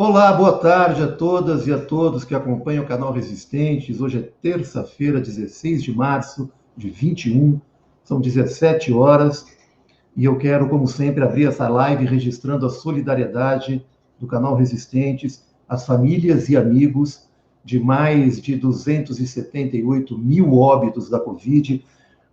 Olá, boa tarde a todas e a todos que acompanham o canal Resistentes. Hoje é terça-feira, 16 de março de 21, são 17 horas, e eu quero, como sempre, abrir essa live registrando a solidariedade do canal Resistentes às famílias e amigos de mais de 278 mil óbitos da Covid,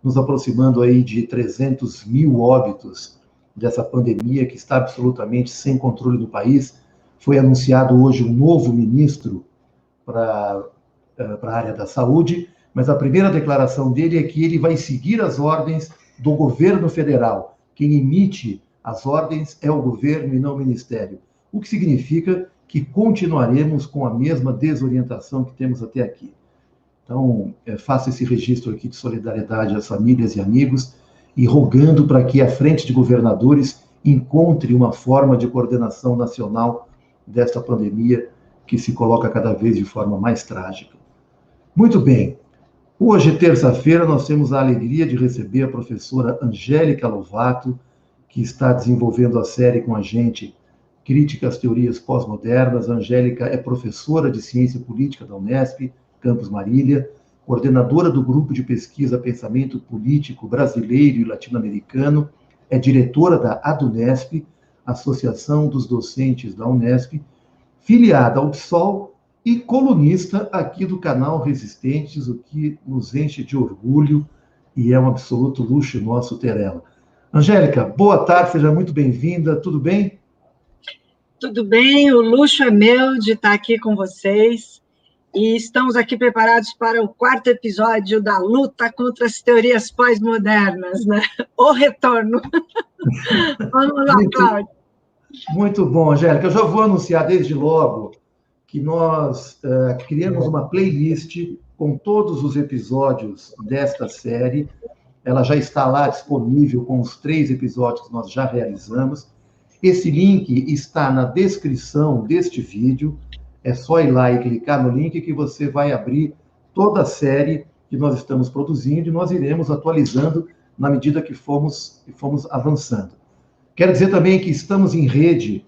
nos aproximando aí de 300 mil óbitos dessa pandemia que está absolutamente sem controle no país. Foi anunciado hoje um novo ministro para a área da saúde, mas a primeira declaração dele é que ele vai seguir as ordens do governo federal. Quem emite as ordens é o governo e não o ministério. O que significa que continuaremos com a mesma desorientação que temos até aqui. Então, faço esse registro aqui de solidariedade às famílias e amigos e rogando para que a frente de governadores encontre uma forma de coordenação nacional desta pandemia que se coloca cada vez de forma mais trágica. Muito bem, hoje, terça-feira, nós temos a alegria de receber a professora Angélica Lovato, que está desenvolvendo a série com a gente, Crítica às Teorias Pós-Modernas. A Angélica é professora de Ciência Política da Unesp, Campus Marília, coordenadora do Grupo de Pesquisa Pensamento Político Brasileiro e Latino-Americano, é diretora da ADUNESP, Associação dos Docentes da Unesp, filiada ao PSOL e colunista aqui do canal Resistentes, o que nos enche de orgulho e é um absoluto luxo nosso ter ela. Angélica, boa tarde, seja muito bem-vinda, tudo bem? Tudo bem, o luxo é meu de estar aqui com vocês e estamos aqui preparados para o quarto episódio da luta contra as teorias pós-modernas, né? O retorno. Vamos lá, Cláudio. Muito bom, Angélica. Eu já vou anunciar desde logo que nós criamos uma playlist com todos os episódios desta série. Ela já está lá disponível com os 3 episódios que nós já realizamos. Esse link está na descrição deste vídeo. É só ir lá e clicar no link que você vai abrir toda a série que nós estamos produzindo e nós iremos atualizando na medida que fomos avançando. Quero dizer também que estamos em rede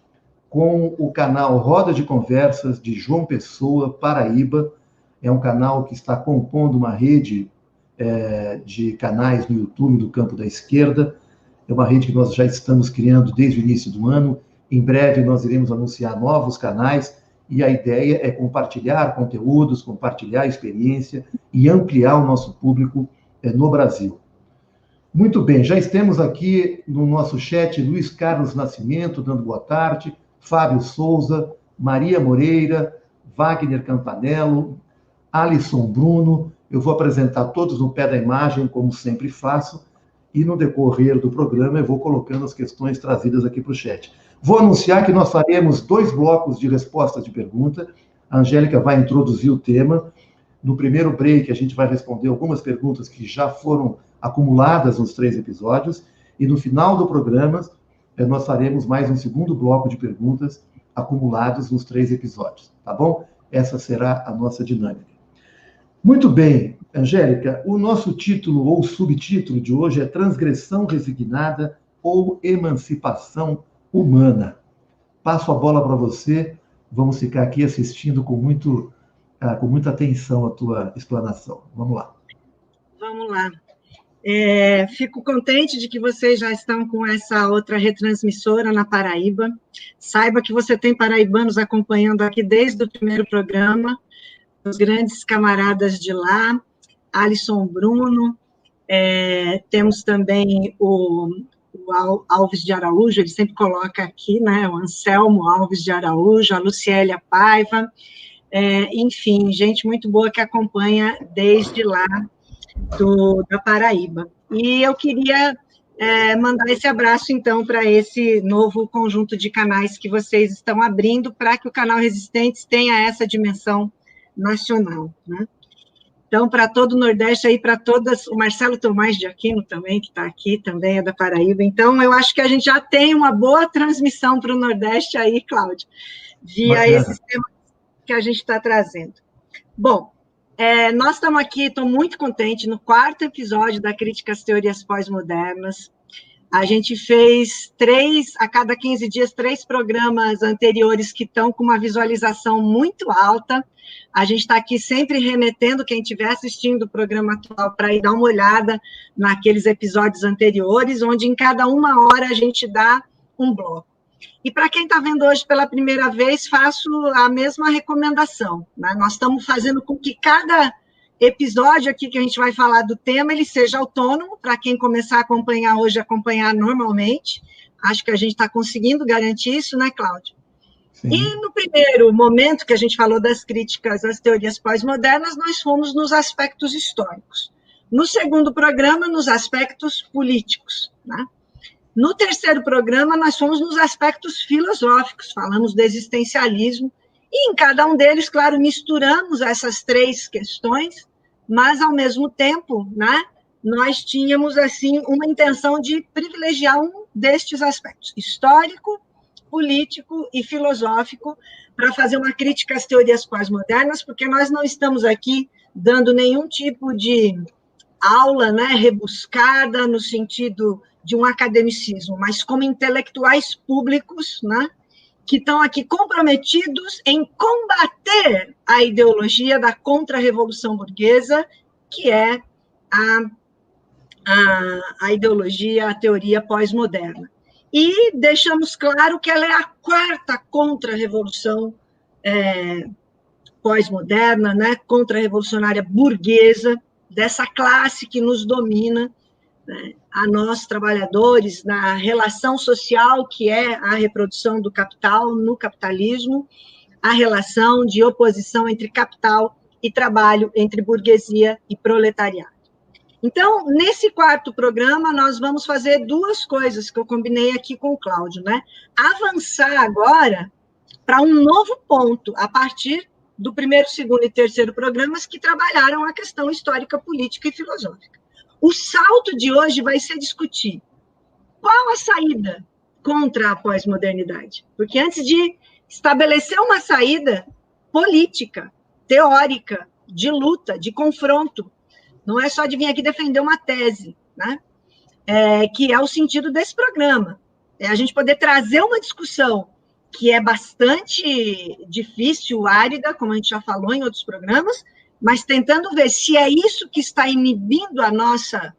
com o canal Roda de Conversas de João Pessoa, Paraíba. É um canal que está compondo uma rede de canais no YouTube do campo da esquerda. É uma rede que nós já estamos criando desde o início do ano. Em breve nós iremos anunciar novos canais e a ideia é compartilhar conteúdos, compartilhar experiência e ampliar o nosso público no Brasil. Muito bem, já estamos aqui no nosso chat, Luiz Carlos Nascimento, dando boa tarde, Fábio Souza, Maria Moreira, Wagner Campanello, Alisson Bruno. Eu vou apresentar todos no pé da imagem, como sempre faço, e no decorrer do programa eu vou colocando as questões trazidas aqui para o chat. Vou anunciar que nós faremos 2 blocos de resposta de pergunta. A Angélica vai introduzir o tema. No primeiro break, a gente vai responder algumas perguntas que já foram acumuladas nos 3 episódios, e no final do programa, nós faremos mais um segundo bloco de perguntas acumulados nos 3 episódios, tá bom? Essa será a nossa dinâmica. Muito bem, Angélica, o nosso título ou subtítulo de hoje é Transgressão Resignada ou Emancipação Humana. Passo a bola para você, vamos ficar aqui assistindo com muita atenção a tua explanação. Vamos lá. Vamos lá. Fico contente de que vocês já estão com essa outra retransmissora na Paraíba. Saiba que você tem paraibanos acompanhando aqui desde o primeiro programa, os grandes camaradas de lá, Alisson Bruno, temos também o Alves de Araújo, ele sempre coloca aqui, né, o Anselmo Alves de Araújo, a Luciélia Paiva, enfim, gente muito boa que acompanha desde lá da Paraíba. E eu queria mandar esse abraço, então, para esse novo conjunto de canais que vocês estão abrindo para que o canal Resistentes tenha essa dimensão nacional, né? Então, para todo o Nordeste, aí para todas, o Marcelo Tomás de Aquino também, que está aqui, também é da Paraíba. Então, eu acho que a gente já tem uma boa transmissão para o Nordeste aí, Cláudio, via esses temas que a gente está trazendo. Bom, nós estamos aqui, estou muito contente, no 4º episódio da Crítica às Teorias Pós-Modernas. A gente fez 3, a cada 15 dias, 3 programas anteriores que estão com uma visualização muito alta. A gente está aqui sempre remetendo quem estiver assistindo o programa atual para ir dar uma olhada naqueles episódios anteriores, onde em cada 1 hora a gente dá um bloco. E para quem está vendo hoje pela primeira vez, faço a mesma recomendação, né? Nós estamos fazendo com que cada episódio aqui que a gente vai falar do tema, ele seja autônomo, para quem começar a acompanhar hoje, acompanhar normalmente. Acho que a gente está conseguindo garantir isso, né, Cláudio? Sim. E no primeiro momento que a gente falou das críticas às teorias pós-modernas, nós fomos nos aspectos históricos. No segundo programa, nos aspectos políticos, né? No terceiro programa, nós fomos nos aspectos filosóficos, falamos do existencialismo, e em cada um deles, claro, misturamos essas 3 questões, mas, ao mesmo tempo, né, nós tínhamos, assim, uma intenção de privilegiar um destes aspectos, histórico, político e filosófico, para fazer uma crítica às teorias pós-modernas, porque nós não estamos aqui dando nenhum tipo de aula, né, rebuscada no sentido de um academicismo, mas como intelectuais públicos, né, que estão aqui comprometidos em combater a ideologia da contra-revolução burguesa, que é a ideologia, a teoria pós-moderna. E deixamos claro que ela é a 4ª contra-revolução pós-moderna, né, contra-revolucionária burguesa, dessa classe que nos domina, né, a nós, trabalhadores, na relação social que é a reprodução do capital no capitalismo, a relação de oposição entre capital e trabalho, entre burguesia e proletariado. Então, nesse 4º programa, nós vamos fazer 2 coisas que eu combinei aqui com o Cláudio, né? Avançar agora para um novo ponto, a partir do primeiro, segundo e terceiro programas que trabalharam a questão histórica, política e filosófica. O salto de hoje vai ser discutir qual a saída contra a pós-modernidade. Porque antes de estabelecer uma saída política, teórica, de luta, de confronto, não é só de vir aqui defender uma tese, né? Que é o sentido desse programa. É a gente poder trazer uma discussão que é bastante difícil, árida, como a gente já falou em outros programas, mas tentando ver se é isso que está inibindo a nossa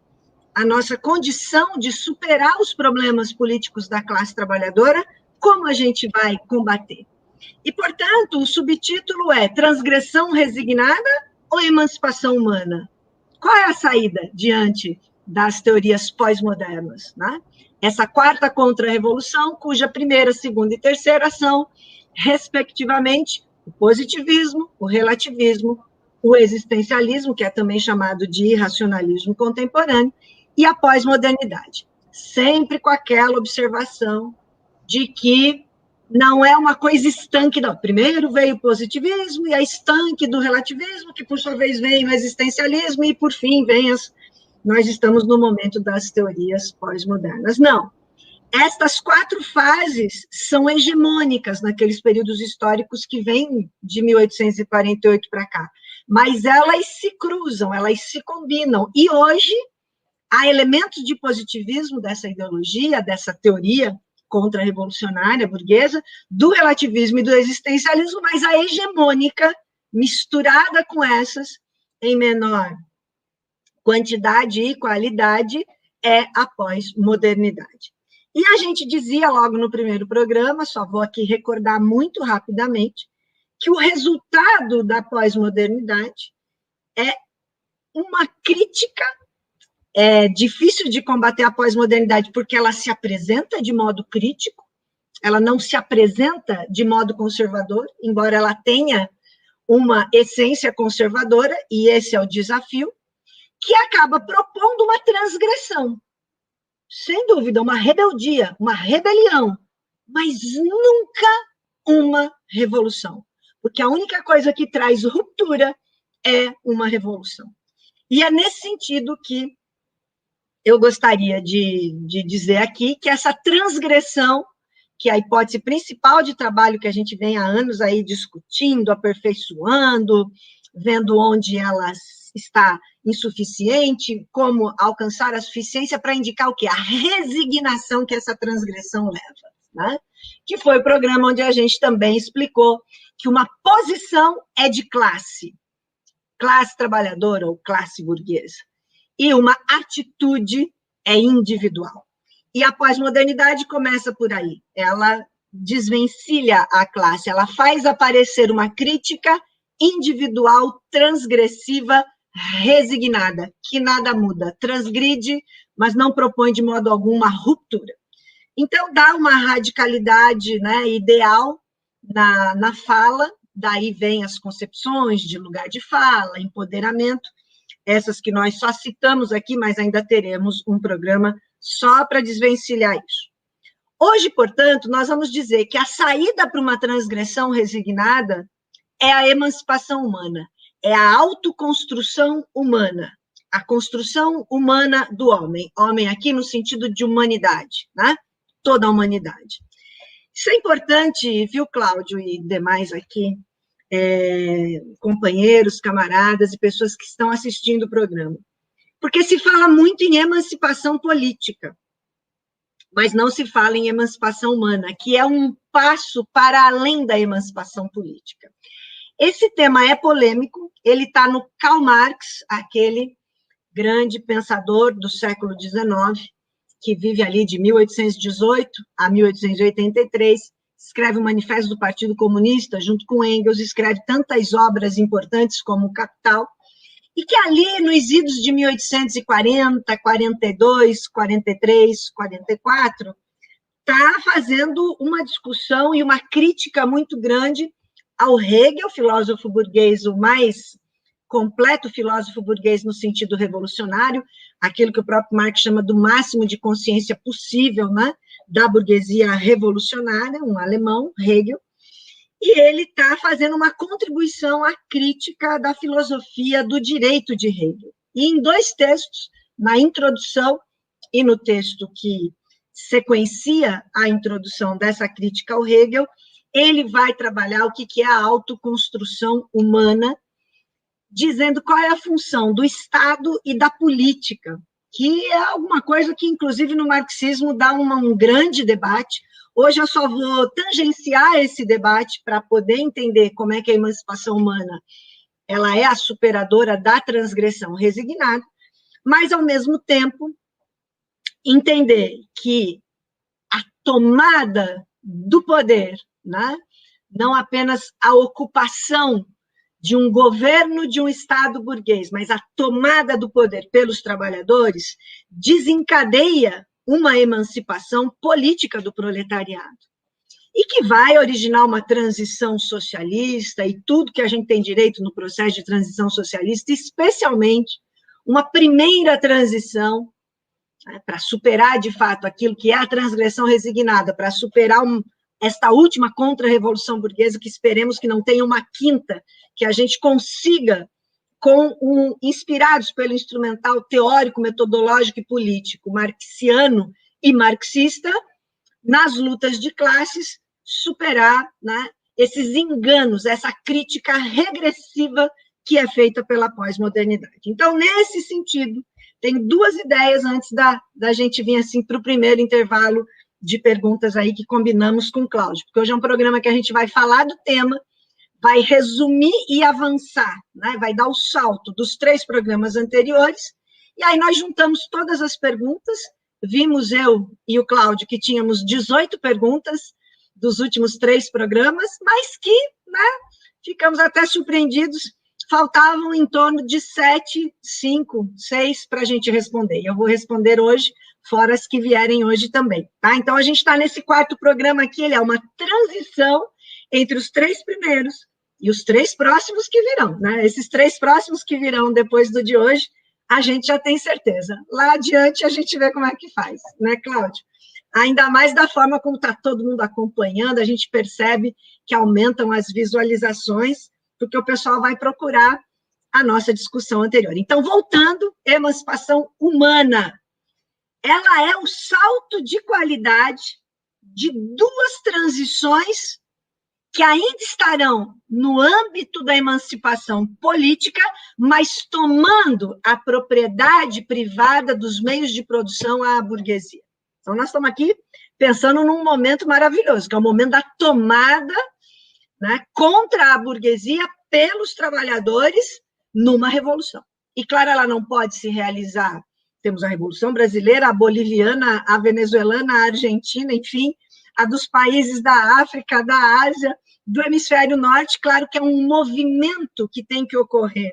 condição de superar os problemas políticos da classe trabalhadora, como a gente vai combater. E, portanto, o subtítulo é Transgressão Resignada ou Emancipação Humana? Qual é a saída diante das teorias pós-modernas, né? Essa 4ª contra-revolução, cuja primeira, segunda e terceira são, respectivamente, o positivismo, o relativismo, o existencialismo, que é também chamado de irracionalismo contemporâneo, e a pós-modernidade. Sempre com aquela observação de que não é uma coisa estanque, não. Primeiro veio o positivismo e a estanque do relativismo, que por sua vez vem o existencialismo e por fim nós estamos no momento das teorias pós-modernas. Não. Estas 4 fases são hegemônicas naqueles períodos históricos que vêm de 1848 para cá, mas elas se cruzam, elas se combinam, e hoje há elementos de positivismo dessa ideologia, dessa teoria contra-revolucionária burguesa, do relativismo e do existencialismo, mas a hegemônica, misturada com essas, em menor quantidade e qualidade, é a pós-modernidade. E a gente dizia logo no primeiro programa, só vou aqui recordar muito rapidamente, que o resultado da pós-modernidade é uma crítica. É difícil de combater a pós-modernidade porque ela se apresenta de modo crítico, ela não se apresenta de modo conservador, embora ela tenha uma essência conservadora, e esse é o desafio, que acaba propondo uma transgressão. Sem dúvida, uma rebeldia, uma rebelião, mas nunca uma revolução. Porque a única coisa que traz ruptura é uma revolução. E é nesse sentido que eu gostaria de dizer aqui que essa transgressão, que é a hipótese principal de trabalho que a gente vem há anos aí discutindo, aperfeiçoando, vendo onde ela está insuficiente, como alcançar a suficiência para indicar o quê? A resignação que essa transgressão leva, né? Que foi o programa onde a gente também explicou que uma posição é de classe trabalhadora ou classe burguesa, e uma atitude é individual. E a pós-modernidade começa por aí. Ela desvencilha a classe, ela faz aparecer uma crítica individual, transgressiva, resignada, que nada muda, transgride, mas não propõe de modo algum uma ruptura. Então, dá uma radicalidade, né, ideal na fala, daí vem as concepções de lugar de fala, empoderamento, essas que nós só citamos aqui, mas ainda teremos um programa só para desvencilhar isso. Hoje, portanto, nós vamos dizer que a saída para uma transgressão resignada é a emancipação humana, é a autoconstrução humana, a construção humana do homem, homem aqui no sentido de humanidade, né? Toda a humanidade. Isso é importante, viu, Cláudio, e demais aqui, companheiros, camaradas e pessoas que estão assistindo o programa, porque se fala muito em emancipação política, mas não se fala em emancipação humana, que é um passo para além da emancipação política. Esse tema é polêmico, ele está no Karl Marx, aquele grande pensador do século XIX, que vive ali de 1818 a 1883, escreve o Manifesto do Partido Comunista, junto com Engels, escreve tantas obras importantes como o Capital, e que ali, nos idos de 1840, 42, 43, 44, está fazendo uma discussão e uma crítica muito grande ao Hegel, filósofo burguês, o mais completo filósofo burguês no sentido revolucionário, aquilo que o próprio Marx chama do máximo de consciência possível, né, da burguesia revolucionária, um alemão, Hegel, e ele está fazendo uma contribuição à crítica da filosofia do direito de Hegel. E em dois textos, na introdução e no texto que sequencia a introdução dessa crítica ao Hegel, ele vai trabalhar o que é a autoconstrução humana, dizendo qual é a função do Estado e da política, que é alguma coisa que, inclusive, no marxismo dá um grande debate. Hoje eu só vou tangenciar esse debate para poder entender como é que a emancipação humana ela é a superadora da transgressão resignada, mas, ao mesmo tempo, entender que a tomada do poder, né, não apenas a ocupação de um governo de um Estado burguês, mas a tomada do poder pelos trabalhadores desencadeia uma emancipação política do proletariado, e que vai originar uma transição socialista e tudo que a gente tem direito no processo de transição socialista, especialmente uma primeira transição, né, para superar, de fato, aquilo que é a transgressão resignada, para superar esta última contra-revolução burguesa, que esperemos que não tenha uma quinta, que a gente consiga, inspirados pelo instrumental teórico, metodológico e político marxiano e marxista, nas lutas de classes, superar, né, esses enganos, essa crítica regressiva que é feita pela pós-modernidade. Então, nesse sentido, tem duas ideias antes da gente vir assim, para o primeiro intervalo de perguntas aí que combinamos com o Cláudio, porque hoje é um programa que a gente vai falar do tema, vai resumir e avançar, né? Vai dar o salto dos 3 programas anteriores, e aí nós juntamos todas as perguntas, vimos eu e o Cláudio que tínhamos 18 perguntas dos últimos 3 programas, mas que, né, ficamos até surpreendidos, faltavam em torno de 7, 5, 6 para a gente responder, e eu vou responder hoje, fora as que vierem hoje também, tá? Então, a gente está nesse 4º programa aqui, ele é uma transição entre os 3 primeiros e os 3 próximos que virão, né? Esses 3 próximos que virão depois do de hoje, a gente já tem certeza. Lá adiante, a gente vê como é que faz, né, Cláudio? Ainda mais da forma como está todo mundo acompanhando, a gente percebe que aumentam as visualizações, porque o pessoal vai procurar a nossa discussão anterior. Então, voltando, emancipação humana. Ela é o salto de qualidade de 2 transições que ainda estarão no âmbito da emancipação política, mas tomando a propriedade privada dos meios de produção à burguesia. Então, nós estamos aqui pensando num momento maravilhoso, que é o momento da tomada, né, contra a burguesia pelos trabalhadores numa revolução. E, claro, ela não pode se realizar. Temos a Revolução Brasileira, a boliviana, a venezuelana, a argentina, enfim, a dos países da África, da Ásia, do hemisfério norte. Claro que é um movimento que tem que ocorrer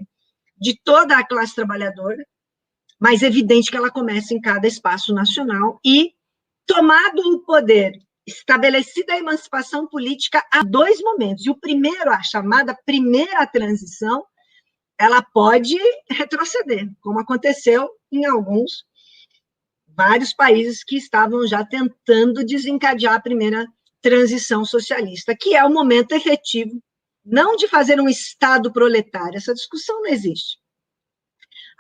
de toda a classe trabalhadora, mas é evidente que ela começa em cada espaço nacional e, tomado o poder, estabelecida a emancipação política, há dois momentos. E o primeiro, a chamada primeira transição, ela pode retroceder, como aconteceu em vários países que estavam já tentando desencadear a primeira transição socialista, que é o momento efetivo, não de fazer um Estado proletário, essa discussão não existe.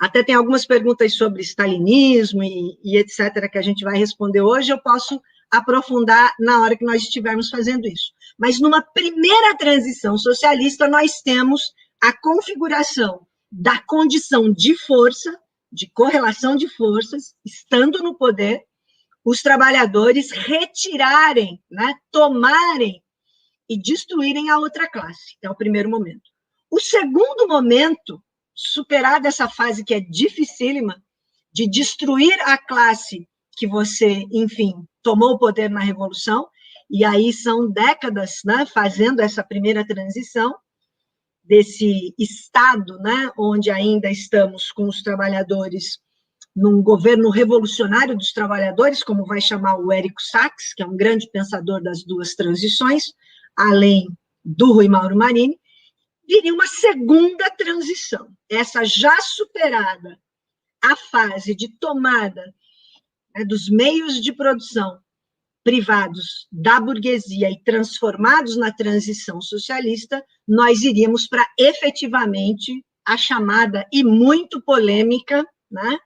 Até tem algumas perguntas sobre stalinismo e etc., que a gente vai responder hoje, eu posso aprofundar na hora que nós estivermos fazendo isso. Mas numa primeira transição socialista, nós temos a configuração da condição de força, de correlação de forças, estando no poder, os trabalhadores retirarem, né, tomarem e destruírem a outra classe. É o primeiro momento. O segundo momento, superada essa fase que é dificílima, de destruir a classe que você, enfim, tomou o poder na Revolução, e aí são décadas, né, fazendo essa primeira transição, desse Estado, né, onde ainda estamos com os trabalhadores num governo revolucionário dos trabalhadores, como vai chamar o Érico Sachs, que é um grande pensador das duas transições, além do Rui Mauro Marini, viria uma segunda transição, essa já superada a fase de tomada, né, dos meios de produção privados da burguesia e transformados na transição socialista, nós iríamos para, efetivamente, a chamada, e muito polêmica, né,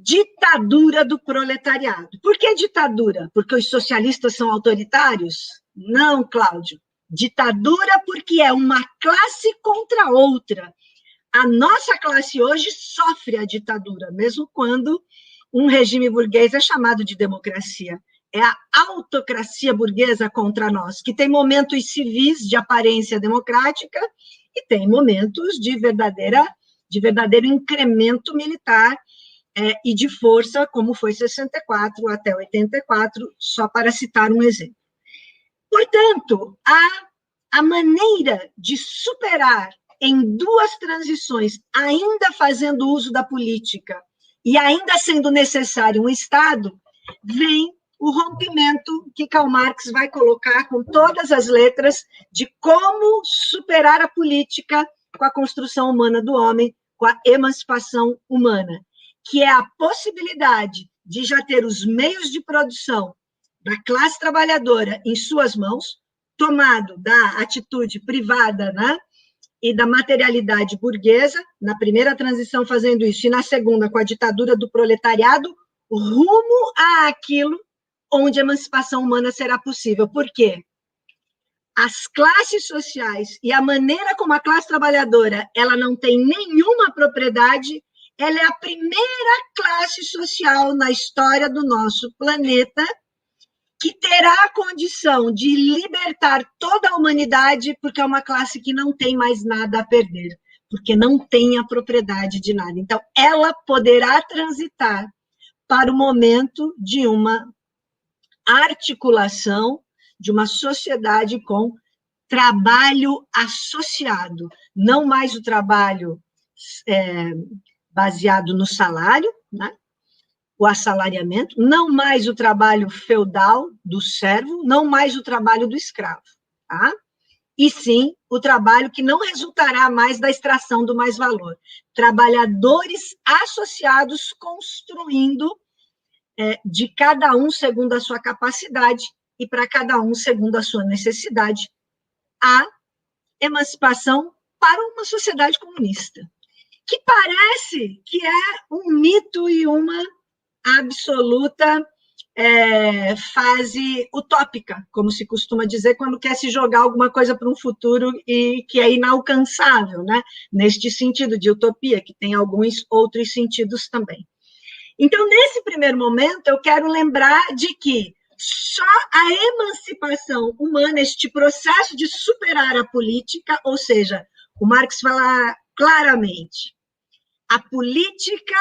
ditadura do proletariado. Por que ditadura? Porque os socialistas são autoritários? Não, Cláudio. Ditadura porque é uma classe contra outra. A nossa classe hoje sofre a ditadura, mesmo quando um regime burguês é chamado de democracia. É a autocracia burguesa contra nós, que tem momentos civis de aparência democrática e tem momentos de verdadeiro incremento militar e de força, como foi 64 até 84, só para citar um exemplo. Portanto, a maneira de superar em duas transições, ainda fazendo uso da política e ainda sendo necessário um Estado, vem o rompimento que Karl Marx vai colocar com todas as letras de como superar a política com a construção humana do homem, com a emancipação humana, que é a possibilidade de já ter os meios de produção da classe trabalhadora em suas mãos, tomado da atitude privada, né, e da materialidade burguesa, na primeira transição fazendo isso, e na segunda com a ditadura do proletariado, rumo àquilo onde a emancipação humana será possível. Por quê? As classes sociais e a maneira como a classe trabalhadora ela não tem nenhuma propriedade, ela é a primeira classe social na história do nosso planeta que terá a condição de libertar toda a humanidade, porque é uma classe que não tem mais nada a perder, porque não tem a propriedade de nada. Então, ela poderá transitar para o momento de uma articulação de uma sociedade com trabalho associado, não mais o trabalho baseado no salário, né? O assalariamento, não mais o trabalho feudal do servo, não mais o trabalho do escravo, tá? E sim o trabalho que não resultará mais da extração do mais-valor. Trabalhadores associados construindo de cada um segundo a sua capacidade e para cada um segundo a sua necessidade, a emancipação para uma sociedade comunista, que parece que é um mito e uma absoluta fase utópica, como se costuma dizer, quando quer se jogar alguma coisa para um futuro e que é inalcançável, né? Neste sentido de utopia, que tem alguns outros sentidos também. Então, nesse primeiro momento, eu quero lembrar de que só a emancipação humana, este processo de superar a política, ou seja, o Marx fala claramente, a política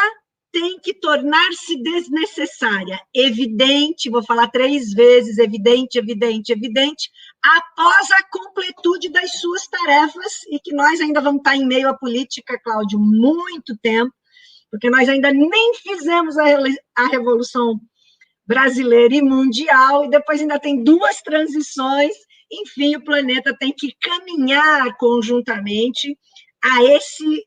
tem que tornar-se desnecessária, evidente, vou falar 3 vezes, evidente, evidente, evidente, após a completude das suas tarefas, e que nós ainda vamos estar em meio à política, Cláudio, muito tempo, porque nós ainda nem fizemos a Revolução Brasileira e Mundial, e depois ainda tem 2 transições, enfim, o planeta tem que caminhar conjuntamente a esse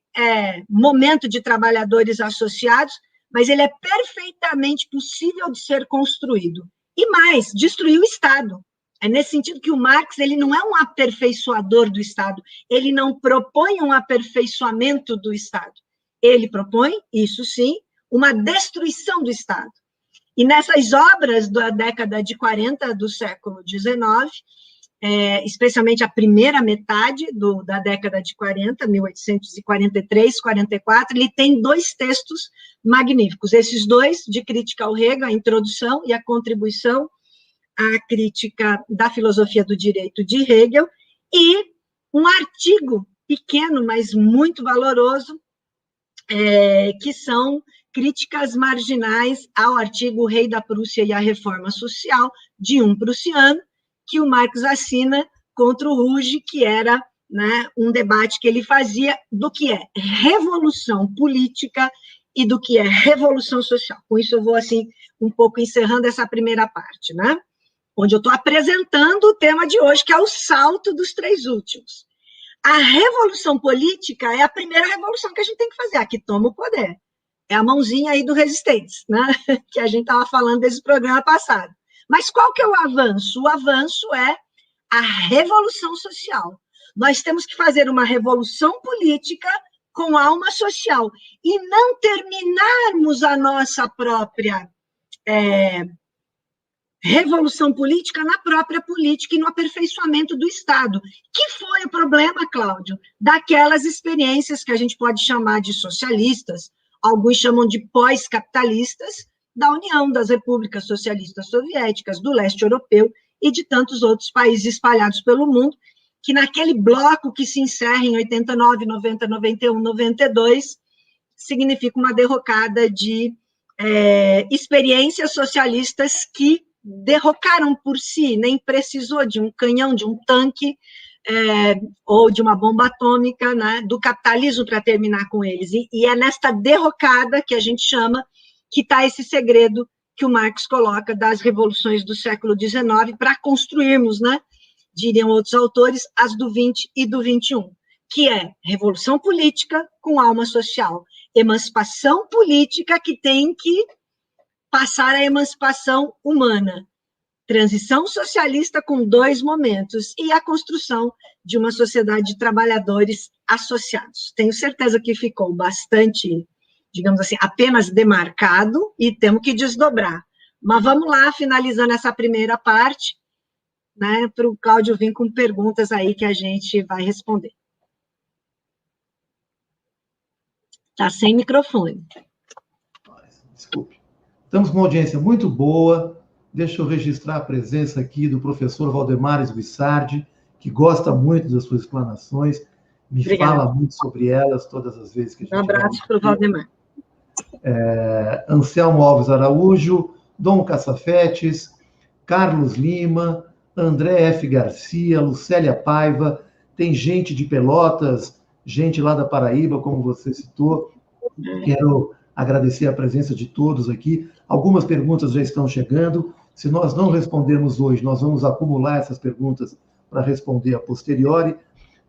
momento de trabalhadores associados, mas ele é perfeitamente possível de ser construído. E mais, destruir o Estado. É nesse sentido que o Marx ele não é um aperfeiçoador do Estado, ele não propõe um aperfeiçoamento do Estado. Ele propõe, isso sim, uma destruição do Estado. E nessas obras da década de 40 do século XIX, especialmente a primeira metade da década de 40, 1843, 44, ele tem 2 textos magníficos. Esses 2, de crítica ao Hegel, a introdução e a contribuição à crítica da filosofia do direito de Hegel, e um artigo pequeno, mas muito valoroso, que são críticas marginais ao artigo O Rei da Prússia e a Reforma Social, de um prussiano, que o Marx assina contra o Ruge, que era, né, um debate que ele fazia do que é revolução política e do que é revolução social. Com isso eu vou, assim, um pouco encerrando essa primeira parte, né? Onde eu estou apresentando o tema de hoje, que é o salto dos 3 últimos. A revolução política é a primeira revolução que a gente tem que fazer, a que toma o poder. É a mãozinha aí do Resistentes, né? Que a gente estava falando desse programa passado. Mas qual que é o avanço? O avanço é a revolução social. Nós temos que fazer uma revolução política com alma social e não terminarmos a nossa própria revolução política na própria política e no aperfeiçoamento do Estado, que foi o problema, Cláudio, daquelas experiências que a gente pode chamar de socialistas, alguns chamam de pós-capitalistas, da União das Repúblicas Socialistas Soviéticas, do leste europeu e de tantos outros países espalhados pelo mundo, que naquele bloco que se encerra em 89, 90, 91, 92, significa uma derrocada de experiências socialistas que derrocaram por si, nem precisou de um canhão, de um tanque, ou de uma bomba atômica, né, do capitalismo para terminar com eles. E é nesta derrocada que a gente chama que está esse segredo que o Marx coloca das revoluções do século XIX para construirmos, né, diriam outros autores, as do 20 e do 21, que é revolução política com alma social, emancipação política que tem que passar a emancipação humana, transição socialista com 2 momentos e a construção de uma sociedade de trabalhadores associados. Tenho certeza que ficou bastante, digamos assim, apenas demarcado e temos que desdobrar. Mas vamos lá, finalizando essa primeira parte, né, para o Cláudio vir com perguntas aí que a gente vai responder. Está sem microfone. Desculpe. Estamos com uma audiência muito boa. Deixa eu registrar a presença aqui do professor Valdemares Guissardi, que gosta muito das suas explanações, me fala muito sobre elas todas as vezes que a gente... Um abraço para o Valdemar. Anselmo Alves Araújo, Dom Caçafetes, Carlos Lima, André F. Garcia, Lucélia Paiva, tem gente de Pelotas, gente lá da Paraíba, como você citou. Quero agradecer a presença de todos aqui. Algumas perguntas já estão chegando. Se nós não respondermos hoje, nós vamos acumular essas perguntas para responder a posteriori,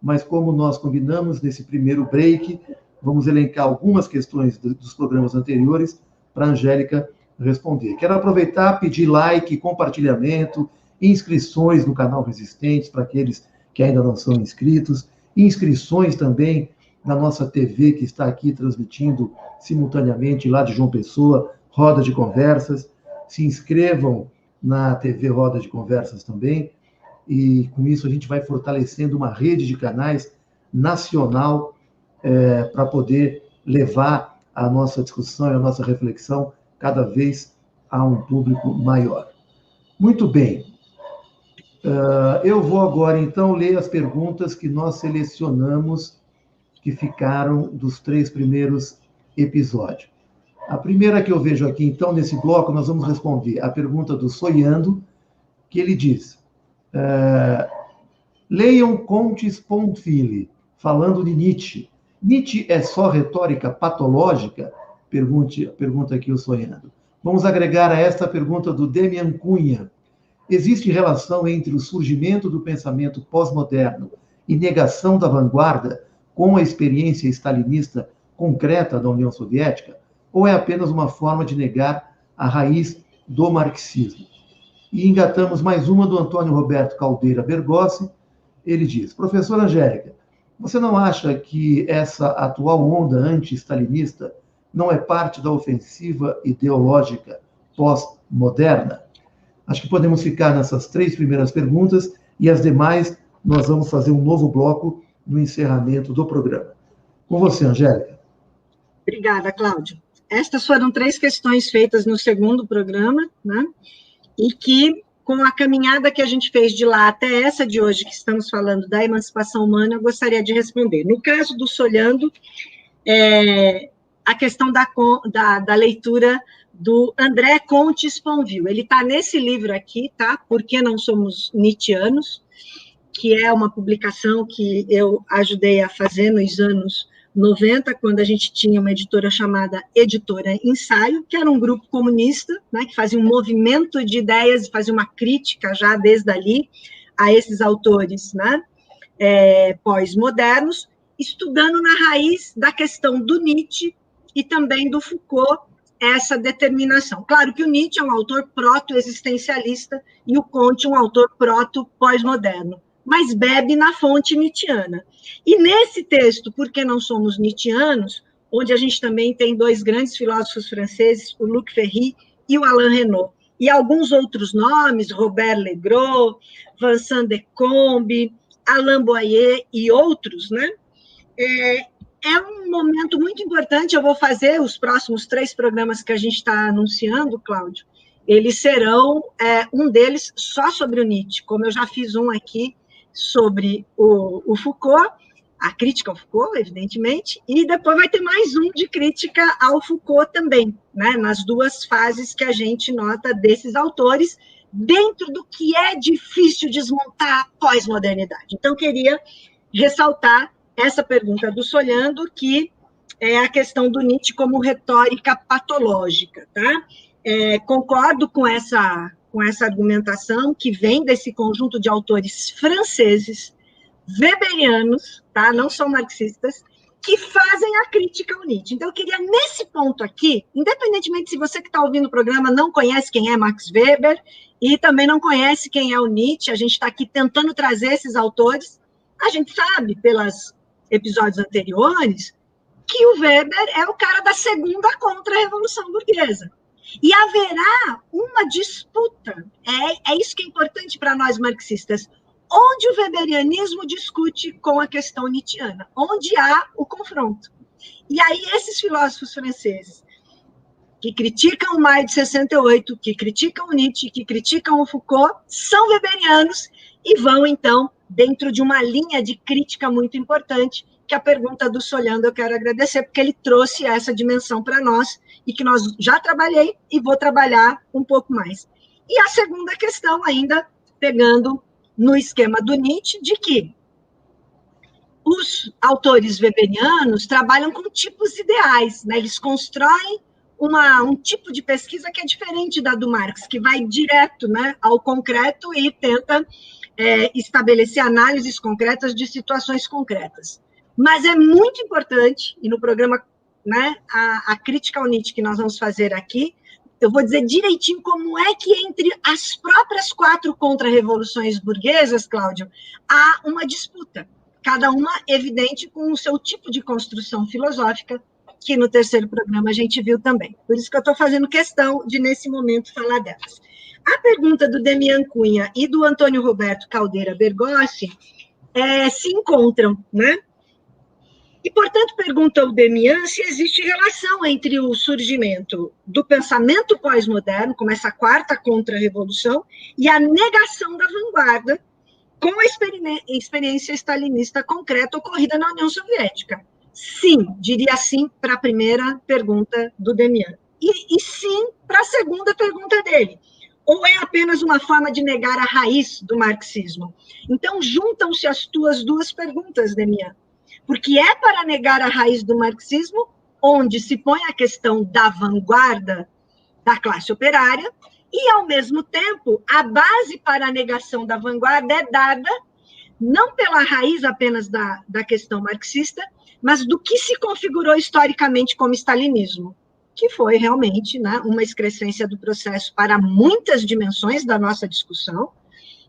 mas como nós combinamos nesse primeiro break, vamos elencar algumas questões dos programas anteriores para a Angélica responder. Quero aproveitar, pedir like, compartilhamento, inscrições no canal Resistentes para aqueles que ainda não são inscritos, inscrições também na nossa TV, que está aqui transmitindo simultaneamente lá de João Pessoa, roda de conversas. se inscrevam na TV Roda de Conversas também, e com isso a gente vai fortalecendo uma rede de canais nacional para poder levar a nossa discussão e a nossa reflexão cada vez a um público maior. Muito bem. Eu vou agora, então, ler as perguntas que nós selecionamos, que ficaram dos 3 primeiros episódios. A primeira que eu vejo aqui, então, nesse bloco, nós vamos responder a pergunta do Soiando, que ele diz: leiam Comte Sponville, falando de Nietzsche. Nietzsche é só retórica patológica? Pergunta aqui o Soiando. Vamos agregar a esta pergunta do Demian Cunha. Existe relação entre o surgimento do pensamento pós-moderno e negação da vanguarda com a experiência stalinista concreta da União Soviética? Ou é apenas uma forma de negar a raiz do marxismo? E engatamos mais uma do Antônio Roberto Caldeira Bergossi. Ele diz: professora Angélica, você não acha que essa atual onda anti-stalinista não é parte da ofensiva ideológica pós-moderna? Acho que podemos ficar nessas 3 primeiras perguntas e as demais nós vamos fazer um novo bloco no encerramento do programa. Com você, Angélica. Obrigada, Cláudio. Estas foram 3 questões feitas no segundo programa, né? E que, com a caminhada que a gente fez de lá até essa de hoje, que estamos falando da emancipação humana, eu gostaria de responder. No caso do Solhando, a questão da leitura do André Comte Sponville. Ele está nesse livro aqui, tá? Por que não somos Nietzscheanos? Que é uma publicação que eu ajudei a fazer nos anos 90, quando a gente tinha uma editora chamada Editora Ensaio, que era um grupo comunista, né, que fazia um movimento de ideias e fazia uma crítica já desde ali a esses autores, né, pós-modernos, estudando na raiz da questão do Nietzsche e também do Foucault, essa determinação. Claro que o Nietzsche é um autor proto-existencialista e o Comte um autor proto-pós-moderno, mas bebe na fonte nietzschiana. E nesse texto, Por que não somos Nietzscheanos, onde a gente também tem 2 grandes filósofos franceses, o Luc Ferry e o Alain Renaud, e alguns outros nomes, Robert Legros, Vincent de Combe, Alain Boyer e outros, né? É um momento muito importante. Eu vou fazer os próximos 3 programas que a gente está anunciando, Cláudio, eles serão, um deles só sobre o Nietzsche, como eu já fiz um aqui sobre o Foucault, a crítica ao Foucault, evidentemente, e depois vai ter mais um de crítica ao Foucault também, né, nas 2 fases que a gente nota desses autores, dentro do que é difícil desmontar a pós-modernidade. Então, queria ressaltar essa pergunta do Solhando, que é a questão do Nietzsche como retórica patológica, tá? Concordo com essa argumentação que vem desse conjunto de autores franceses, weberianos, tá? Não são marxistas, que fazem a crítica ao Nietzsche. Então, eu queria, nesse ponto aqui, independentemente se você que está ouvindo o programa não conhece quem é Max Weber e também não conhece quem é o Nietzsche, a gente está aqui tentando trazer esses autores, a gente sabe, pelos episódios anteriores, que o Weber é o cara da segunda contra-revolução burguesa. E haverá uma disputa, é isso que é importante para nós marxistas, onde o weberianismo discute com a questão nietzschiana, onde há o confronto. E aí esses filósofos franceses, que criticam o Maio de 68, que criticam o Nietzsche, que criticam o Foucault, são weberianos e vão, então, dentro de uma linha de crítica muito importante, que a pergunta do Solhando eu quero agradecer, porque ele trouxe essa dimensão para nós, e que nós já trabalhei e vou trabalhar um pouco mais. E a segunda questão, ainda pegando no esquema do Nietzsche, de que os autores weberianos trabalham com tipos ideais, né? Eles constroem um tipo de pesquisa que é diferente da do Marx, que vai direto, né, ao concreto e tenta estabelecer análises concretas de situações concretas. Mas é muito importante, e no programa, né, a crítica ao Nietzsche que nós vamos fazer aqui, eu vou dizer direitinho como é que entre as próprias 4 contra-revoluções burguesas, Cláudio, há uma disputa, cada uma evidente com o seu tipo de construção filosófica que no terceiro programa a gente viu também. Por isso que eu estou fazendo questão de, nesse momento, falar delas. A pergunta do Demian Cunha e do Antônio Roberto Caldeira Bergossi se encontram, né? E, portanto, pergunta o Demian se existe relação entre o surgimento do pensamento pós-moderno, como essa quarta contra-revolução, e a negação da vanguarda com a experiência stalinista concreta ocorrida na União Soviética. Sim, diria sim para a primeira pergunta do Demian. E sim para a segunda pergunta dele. Ou é apenas uma forma de negar a raiz do marxismo? Então, juntam-se as tuas duas perguntas, Demian. Porque é para negar a raiz do marxismo, onde se põe a questão da vanguarda da classe operária, e, ao mesmo tempo, a base para a negação da vanguarda é dada não pela raiz apenas da questão marxista, mas do que se configurou historicamente como stalinismo, que foi realmente, né, uma excrescência do processo para muitas dimensões da nossa discussão.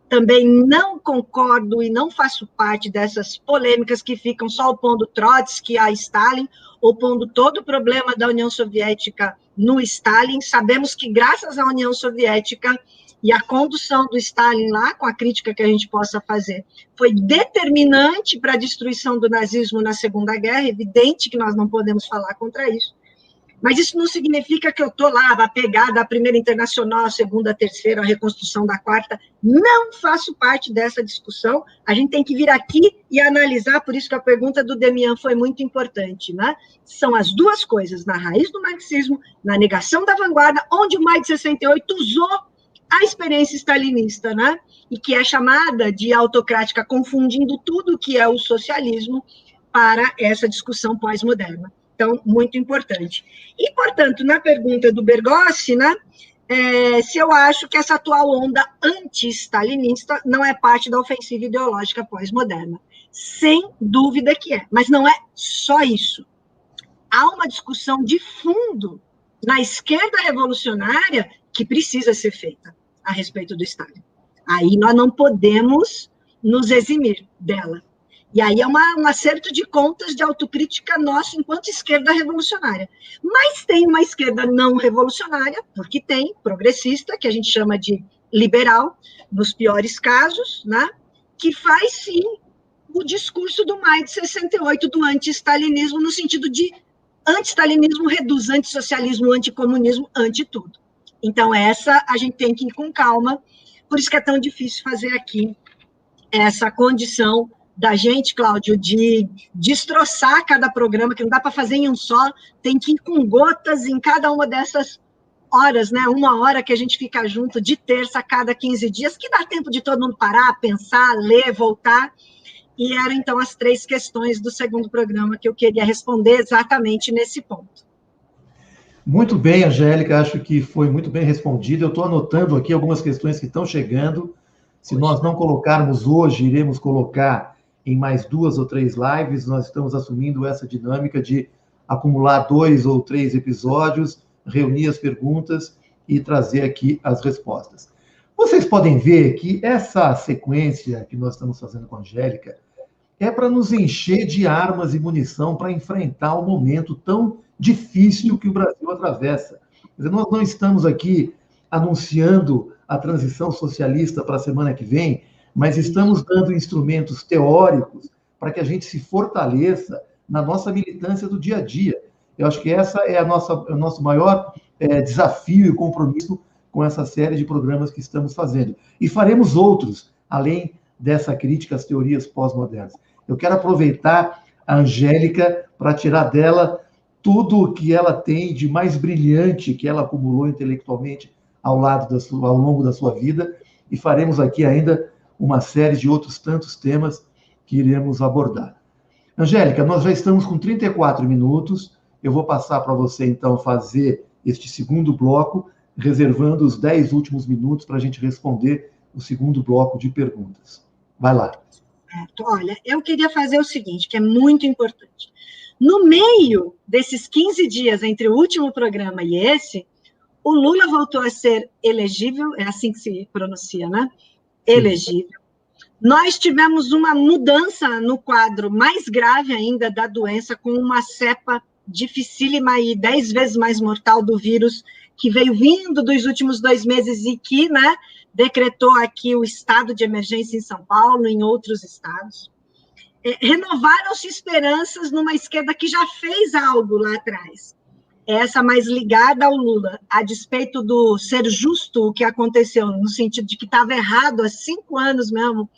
Também não concordo e não faço parte dessas polêmicas que ficam só opondo Trotsky a Stalin, opondo todo o problema da União Soviética no Stalin. Sabemos que, graças à União Soviética e à condução do Stalin lá, com a crítica que a gente possa fazer, foi determinante para a destruição do nazismo na Segunda Guerra. Evidente que nós não podemos falar contra isso. Mas isso não significa que eu estou lá apegada à primeira internacional, à segunda, à terceira, à reconstrução da quarta. Não faço parte dessa discussão. A gente tem que vir aqui e analisar, por isso que a pergunta do Demian foi muito importante, né? São as duas coisas, na raiz do marxismo, na negação da vanguarda, onde o Maio de 68 usou a experiência stalinista, né? E que é chamada de autocrática, confundindo tudo que é o socialismo para essa discussão pós-moderna. Então, muito importante. E, portanto, na pergunta do Bergossi, né, se eu acho que essa atual onda anti-stalinista não é parte da ofensiva ideológica pós-moderna. Sem dúvida que é, mas não é só isso. Há uma discussão de fundo na esquerda revolucionária que precisa ser feita a respeito do Stalin. Aí nós não podemos nos eximir dela. E aí é um acerto de contas de autocrítica nosso enquanto esquerda revolucionária. Mas tem uma esquerda não revolucionária, porque tem progressista, que a gente chama de liberal, nos piores casos, né? Que faz, sim, o discurso do Maio de 68, do anti-stalinismo, no sentido de anti-stalinismo reduz anti-socialismo, anti-comunismo, anti-tudo. Então, essa a gente tem que ir com calma, por isso que é tão difícil fazer aqui essa condição da gente, Cláudio, de destroçar cada programa, que não dá para fazer em um só, tem que ir com gotas em cada uma dessas horas, né? Uma hora que a gente fica junto, de terça a cada 15 dias, que dá tempo de todo mundo parar, pensar, ler, voltar. E eram, então, as 3 questões do segundo programa que eu queria responder exatamente nesse ponto. Muito bem, Angélica, acho que foi muito bem respondido. Eu estou anotando aqui algumas questões que estão chegando. Se nós não colocarmos hoje, iremos colocar em mais 2 ou 3 lives. Nós estamos assumindo essa dinâmica de acumular 2 ou 3 episódios, reunir as perguntas e trazer aqui as respostas. Vocês podem ver que essa sequência que nós estamos fazendo com a Angélica é para nos encher de armas e munição para enfrentar o momento tão difícil que o Brasil atravessa. Quer dizer, nós não estamos aqui anunciando a transição socialista para a semana que vem, mas estamos dando instrumentos teóricos para que a gente se fortaleça na nossa militância do dia a dia. Eu acho que essa é o nosso maior desafio e compromisso com essa série de programas que estamos fazendo. E faremos outros, além dessa crítica às teorias pós-modernas. Eu quero aproveitar a Angélica para tirar dela tudo o que ela tem de mais brilhante que ela acumulou intelectualmente ao longo da sua vida, e faremos aqui ainda uma série de outros tantos temas que iremos abordar. Angélica, nós já estamos com 34 minutos, eu vou passar para você, então, fazer este segundo bloco, reservando os 10 últimos minutos para a gente responder o segundo bloco de perguntas. Vai lá. Olha, eu queria fazer o seguinte, que é muito importante. No meio desses 15 dias entre o último programa e esse, o Lula voltou a ser elegível, é assim que se pronuncia, né? Elegível. Nós tivemos uma mudança no quadro mais grave ainda da doença, com uma cepa dificílima e 10 vezes mais mortal do vírus que veio vindo dos últimos 2 meses e que, né, decretou aqui o estado de emergência em São Paulo, em outros estados. Renovaram-se esperanças numa esquerda que já fez algo lá atrás. Essa mais ligada ao Lula, a despeito do ser justo o que aconteceu, no sentido de que estava errado há 5 anos mesmo,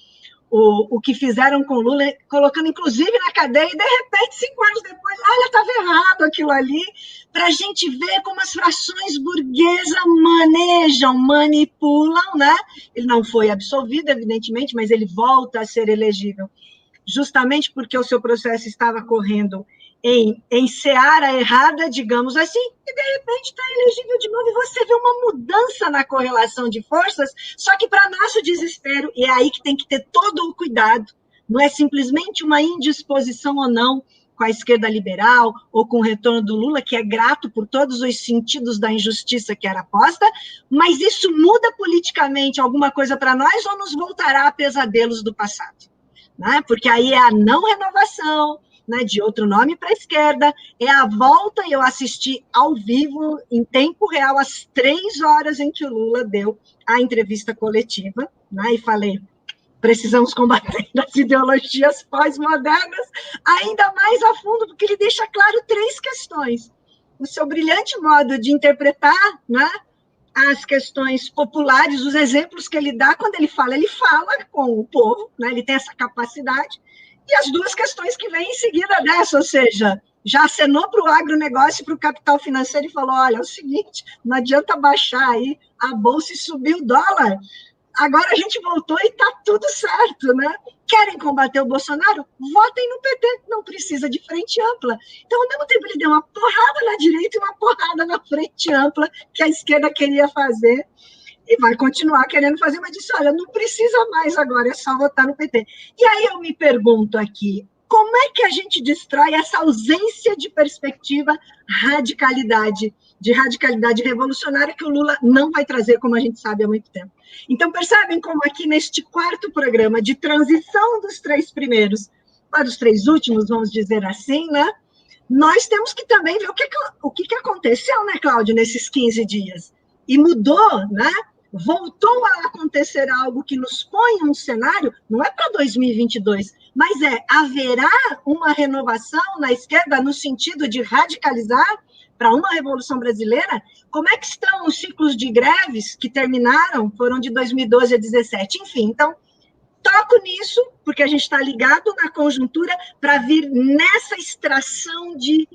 o que fizeram com o Lula, colocando inclusive na cadeia, e de repente, 5 anos depois, olha, estava errado aquilo ali, para a gente ver como as frações burguesas manejam, manipulam, né? Ele não foi absolvido, evidentemente, mas ele volta a ser elegível, justamente porque o seu processo estava correndo em seara errada, digamos assim, e de repente está elegível de novo, e você vê uma mudança na correlação de forças, só que para nosso desespero, e é aí que tem que ter todo o cuidado, não é simplesmente uma indisposição ou não com a esquerda liberal, ou com o retorno do Lula, que é grato por todos os sentidos da injustiça que era posta, mas isso muda politicamente alguma coisa para nós, ou nos voltará a pesadelos do passado? Né? Porque aí é a não renovação, né, de outro nome para a esquerda, é a volta, eu assisti ao vivo, em tempo real, às 3 horas em que o Lula deu a entrevista coletiva, né, e falei, precisamos combater as ideologias pós-modernas ainda mais a fundo, porque ele deixa claro 3 questões. O seu brilhante modo de interpretar, né, as questões populares, os exemplos que ele dá, quando ele fala com o povo, né, ele tem essa capacidade, e as 2 questões que vêm em seguida dessa, ou seja, já acenou para o agronegócio e para o capital financeiro e falou, olha, é o seguinte, não adianta baixar aí a bolsa e subir o dólar, agora a gente voltou e está tudo certo, né? Querem combater o Bolsonaro? Votem no PT, não precisa de frente ampla. Então, ao mesmo tempo, ele deu uma porrada na direita e uma porrada na frente ampla que a esquerda queria fazer, e vai continuar querendo fazer, mas disse, olha, não precisa mais agora, é só votar no PT. E aí eu me pergunto aqui, como é que a gente destrói essa ausência de perspectiva, de radicalidade revolucionária que o Lula não vai trazer, como a gente sabe há muito tempo? Então, percebem como aqui neste 4º programa de transição dos 3 primeiros para os 3 últimos, vamos dizer assim, né? Nós temos que também ver o que aconteceu, né, Cláudio, nesses 15 dias. E mudou, né? Voltou a acontecer algo que nos põe um cenário, não é para 2022, mas haverá uma renovação na esquerda no sentido de radicalizar para uma revolução brasileira? Como é que estão os ciclos de greves que terminaram, foram de 2012 a 2017? Enfim, então, toco nisso, porque a gente está ligado na conjuntura para vir nessa extração de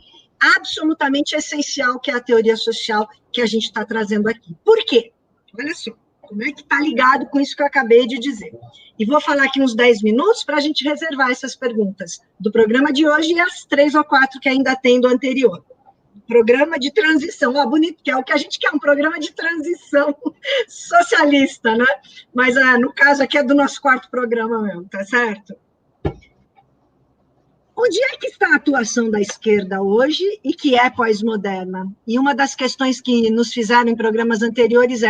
absolutamente essencial, que é a teoria social que a gente está trazendo aqui. Por quê? Olha só, como é que está ligado com isso que eu acabei de dizer. E vou falar aqui uns 10 minutos para a gente reservar essas perguntas do programa de hoje e as 3 ou 4 que ainda tem do anterior. Programa de transição, bonito, que é o que a gente quer, um programa de transição socialista, né? Mas, no caso aqui, é do nosso 4º programa mesmo, tá certo? Onde é que está a atuação da esquerda hoje e que é pós-moderna? E uma das questões que nos fizeram em programas anteriores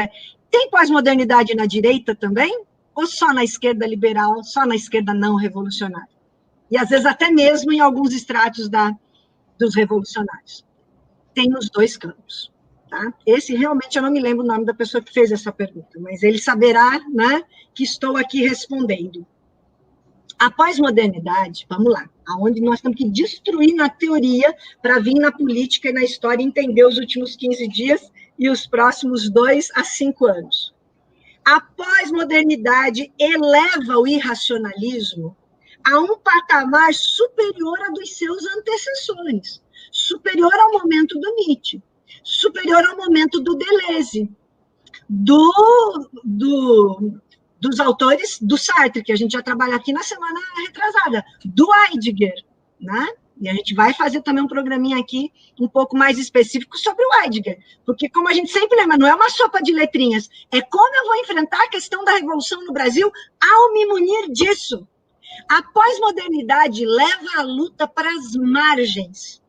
tem pós-modernidade na direita também? Ou só na esquerda liberal, só na esquerda não revolucionária? E, às vezes, até mesmo em alguns estratos dos revolucionários. Tem nos 2 campos. Tá? Esse, realmente, eu não me lembro o nome da pessoa que fez essa pergunta, mas ele saberá, né, que estou aqui respondendo. A pós-modernidade, vamos lá, aonde nós temos que destruir na teoria para vir na política e na história entender os últimos 15 dias e os próximos 2 a 5 anos. A pós-modernidade eleva o irracionalismo a um patamar superior a dos seus antecessores, superior ao momento do Nietzsche, superior ao momento do Deleuze, dos autores do Sartre, que a gente já trabalha aqui na semana retrasada, do Heidegger, né? E a gente vai fazer também um programinha aqui um pouco mais específico sobre o Heidegger, porque, como a gente sempre lembra, não é uma sopa de letrinhas, é como eu vou enfrentar a questão da revolução no Brasil ao me munir disso. A pós-modernidade leva a luta para as margens.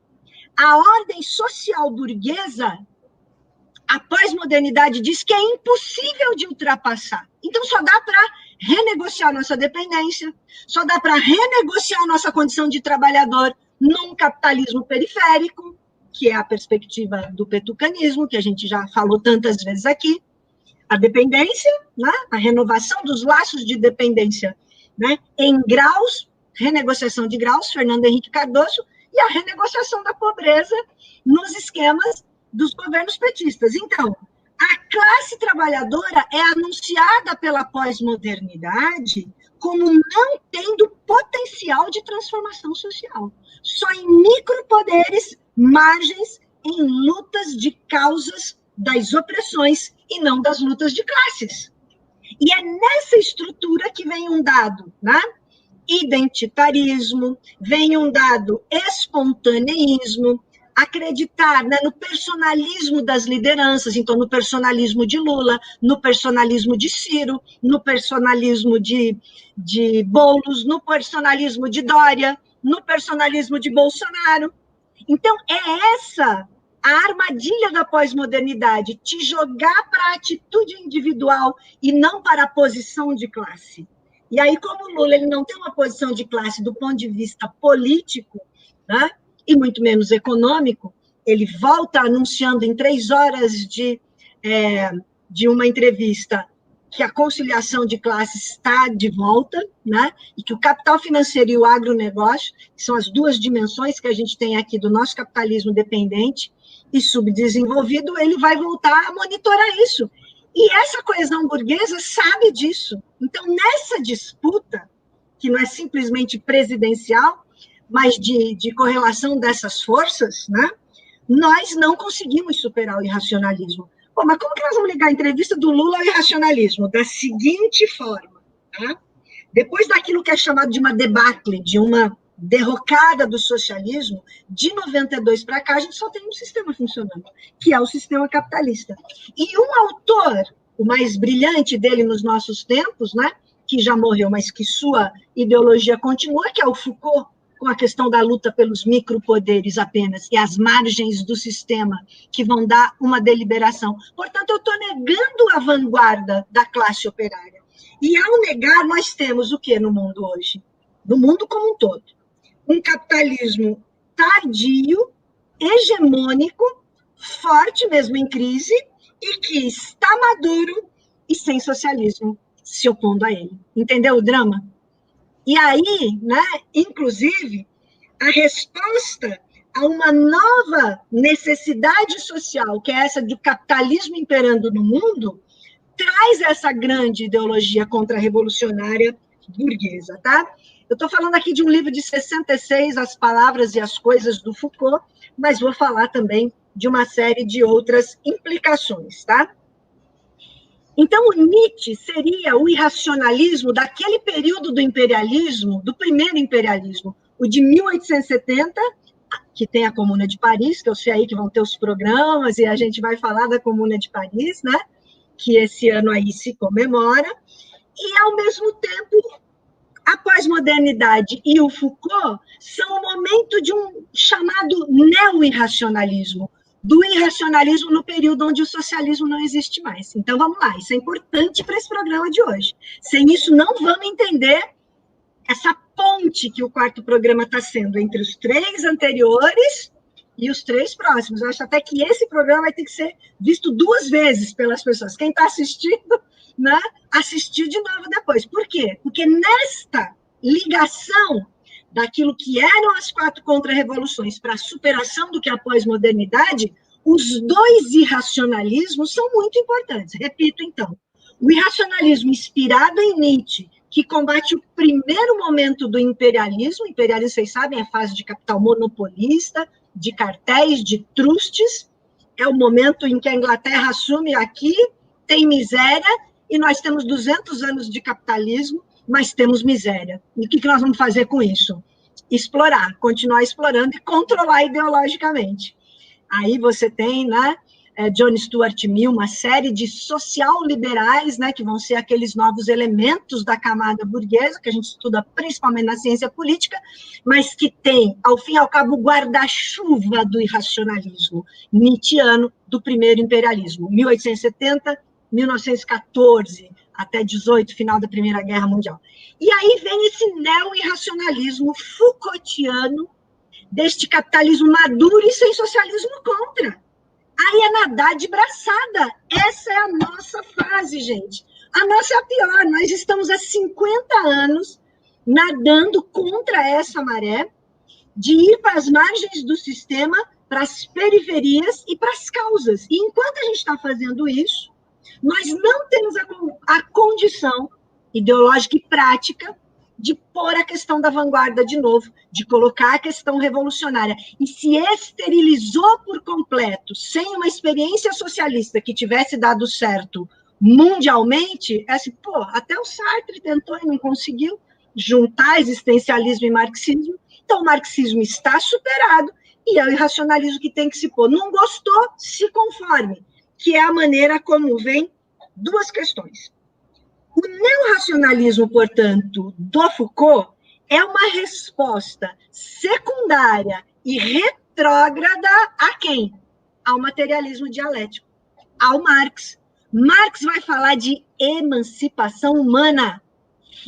A ordem social burguesa, a pós-modernidade diz que é impossível de ultrapassar. Então, só dá para renegociar nossa dependência, só dá para renegociar nossa condição de trabalhador num capitalismo periférico, que é a perspectiva do petucanismo, que a gente já falou tantas vezes aqui, a dependência, né? A renovação dos laços de dependência, né? Em graus, renegociação de graus, Fernando Henrique Cardoso, e a renegociação da pobreza nos esquemas dos governos petistas. Então, a classe trabalhadora é anunciada pela pós-modernidade como não tendo potencial de transformação social, só em micropoderes, margens, em lutas de causas das opressões e não das lutas de classes. E é nessa estrutura que vem um dado, né? Identitarismo, vem um dado espontaneísmo, acreditar, né, no personalismo das lideranças, então no personalismo de Lula, no personalismo de Ciro, no personalismo de Boulos, no personalismo de Dória, no personalismo de Bolsonaro. Então, é essa a armadilha da pós-modernidade, te jogar para a atitude individual e não para a posição de classe. E aí, como o Lula ele não tem uma posição de classe do ponto de vista político, né, e muito menos econômico, ele volta anunciando em 3 horas de uma entrevista que a conciliação de classes está de volta, né, e que o capital financeiro e o agronegócio, que são as duas dimensões que a gente tem aqui do nosso capitalismo dependente e subdesenvolvido, ele vai voltar a monitorar isso. E essa coesão burguesa sabe disso. Então, nessa disputa, que não é simplesmente presidencial, mas de correlação dessas forças, né, nós não conseguimos superar o irracionalismo. Pô, mas como que nós vamos ligar a entrevista do Lula ao irracionalismo? Da seguinte forma, tá? Depois daquilo que é chamado de uma debacle, de uma derrocada do socialismo, de 92 para cá, a gente só tem um sistema funcionando, que é o sistema capitalista. E um autor, o mais brilhante dele nos nossos tempos, né, que já morreu, mas que sua ideologia continua, que é o Foucault, com a questão da luta pelos micropoderes apenas, e as margens do sistema que vão dar uma deliberação. Portanto, eu estou negando a vanguarda da classe operária. E, ao negar, nós temos o que no mundo hoje? No mundo como um todo. Um capitalismo tardio, hegemônico, forte mesmo em crise, e que está maduro e sem socialismo se opondo a ele. Entendeu o drama? E aí, né, inclusive, a resposta a uma nova necessidade social, que é essa do capitalismo imperando no mundo, traz essa grande ideologia contra-revolucionária burguesa, tá? Eu estou falando aqui de um livro de 66, As Palavras e as Coisas, do Foucault, mas vou falar também de uma série de outras implicações, tá? Então, o Nietzsche seria o irracionalismo daquele período do imperialismo, do primeiro imperialismo, o de 1870, que tem a Comuna de Paris, que eu sei aí que vão ter os programas, e a gente vai falar da Comuna de Paris, né? Que esse ano aí se comemora, e, ao mesmo tempo, a pós-modernidade e o Foucault são o momento de um chamado neo-irracionalismo, do irracionalismo no período onde o socialismo não existe mais. Então, vamos lá, isso é importante para esse programa de hoje. Sem isso, não vamos entender essa ponte que o quarto programa está sendo entre os 3 anteriores e os 3 próximos. Eu acho até que esse programa vai ter que ser visto 2 vezes pelas pessoas. Quem está assistindo, né, assistir de novo depois. Por quê? Porque nesta ligação daquilo que eram as 4 contra-revoluções para a superação do que é a pós-modernidade, os 2 irracionalismos são muito importantes. Repito, então, o irracionalismo inspirado em Nietzsche, que combate o primeiro momento do imperialismo, vocês sabem, é a fase de capital monopolista, de cartéis, de trustes, é o momento em que a Inglaterra assume aqui, tem miséria, e nós temos 200 anos de capitalismo, mas temos miséria. E o que nós vamos fazer com isso? Explorar, continuar explorando e controlar ideologicamente. Aí você tem, né, John Stuart Mill, uma série de social-liberais, né, que vão ser aqueles novos elementos da camada burguesa, que a gente estuda principalmente na ciência política, mas que tem, ao fim e ao cabo, o guarda-chuva do irracionalismo nietzschiano do primeiro imperialismo, 1870, 1914, até 18, final da Primeira Guerra Mundial. E aí vem esse neo-irracionalismo Foucaultiano, deste capitalismo maduro e sem socialismo contra. Aí é nadar de braçada. Essa é a nossa fase, gente. A nossa é a pior. Nós estamos há 50 anos nadando contra essa maré de ir para as margens do sistema, para as periferias e para as causas. E enquanto a gente está fazendo isso, nós não temos a condição ideológica e prática de pôr a questão da vanguarda de novo, de colocar a questão revolucionária. E se esterilizou por completo, sem uma experiência socialista que tivesse dado certo mundialmente, é assim, pô, até o Sartre tentou e não conseguiu juntar existencialismo e marxismo, então o marxismo está superado e é o irracionalismo que tem que se pôr. Não gostou? Se conforme, que é a maneira como vem duas questões. O neorracionalismo, portanto, do Foucault, é uma resposta secundária e retrógrada a quem? Ao materialismo dialético, ao Marx. Marx vai falar de emancipação humana.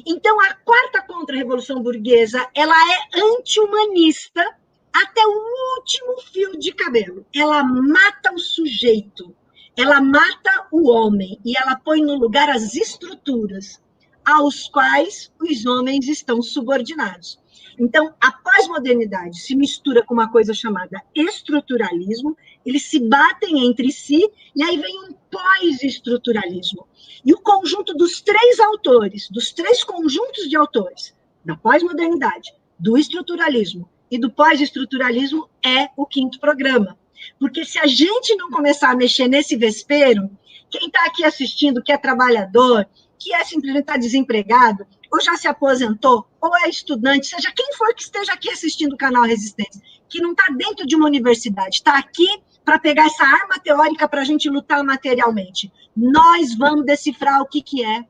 Então, a quarta contra-revolução burguesa, ela é anti-humanista até o último fio de cabelo. Ela mata o sujeito. Ela mata o homem e ela põe no lugar as estruturas aos quais os homens estão subordinados. Então, a pós-modernidade se mistura com uma coisa chamada estruturalismo, eles se batem entre si, e aí vem um pós-estruturalismo. E o conjunto dos três autores, dos três conjuntos de autores, da pós-modernidade, do estruturalismo e do pós-estruturalismo, é o quinto programa. Porque se a gente não começar a mexer nesse vespeiro, quem está aqui assistindo, que é trabalhador, que é simplesmente está desempregado, ou já se aposentou, ou é estudante, seja quem for que esteja aqui assistindo o canal Resistência, que não está dentro de uma universidade, está aqui para pegar essa arma teórica para a gente lutar materialmente. Nós vamos decifrar o que é,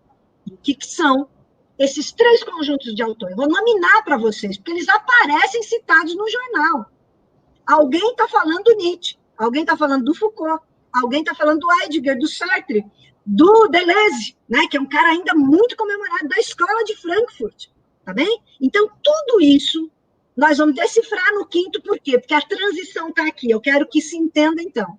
o que são esses três conjuntos de autores. Eu vou nominar para vocês, porque eles aparecem citados no jornal. Alguém está falando Nietzsche, alguém está falando do Foucault, alguém está falando do Heidegger, do Sartre, do Deleuze, né, que é um cara ainda muito comemorado da escola de Frankfurt, tá bem? Então, tudo isso nós vamos decifrar no quinto, por quê? Porque a transição está aqui, eu quero que se entenda, então,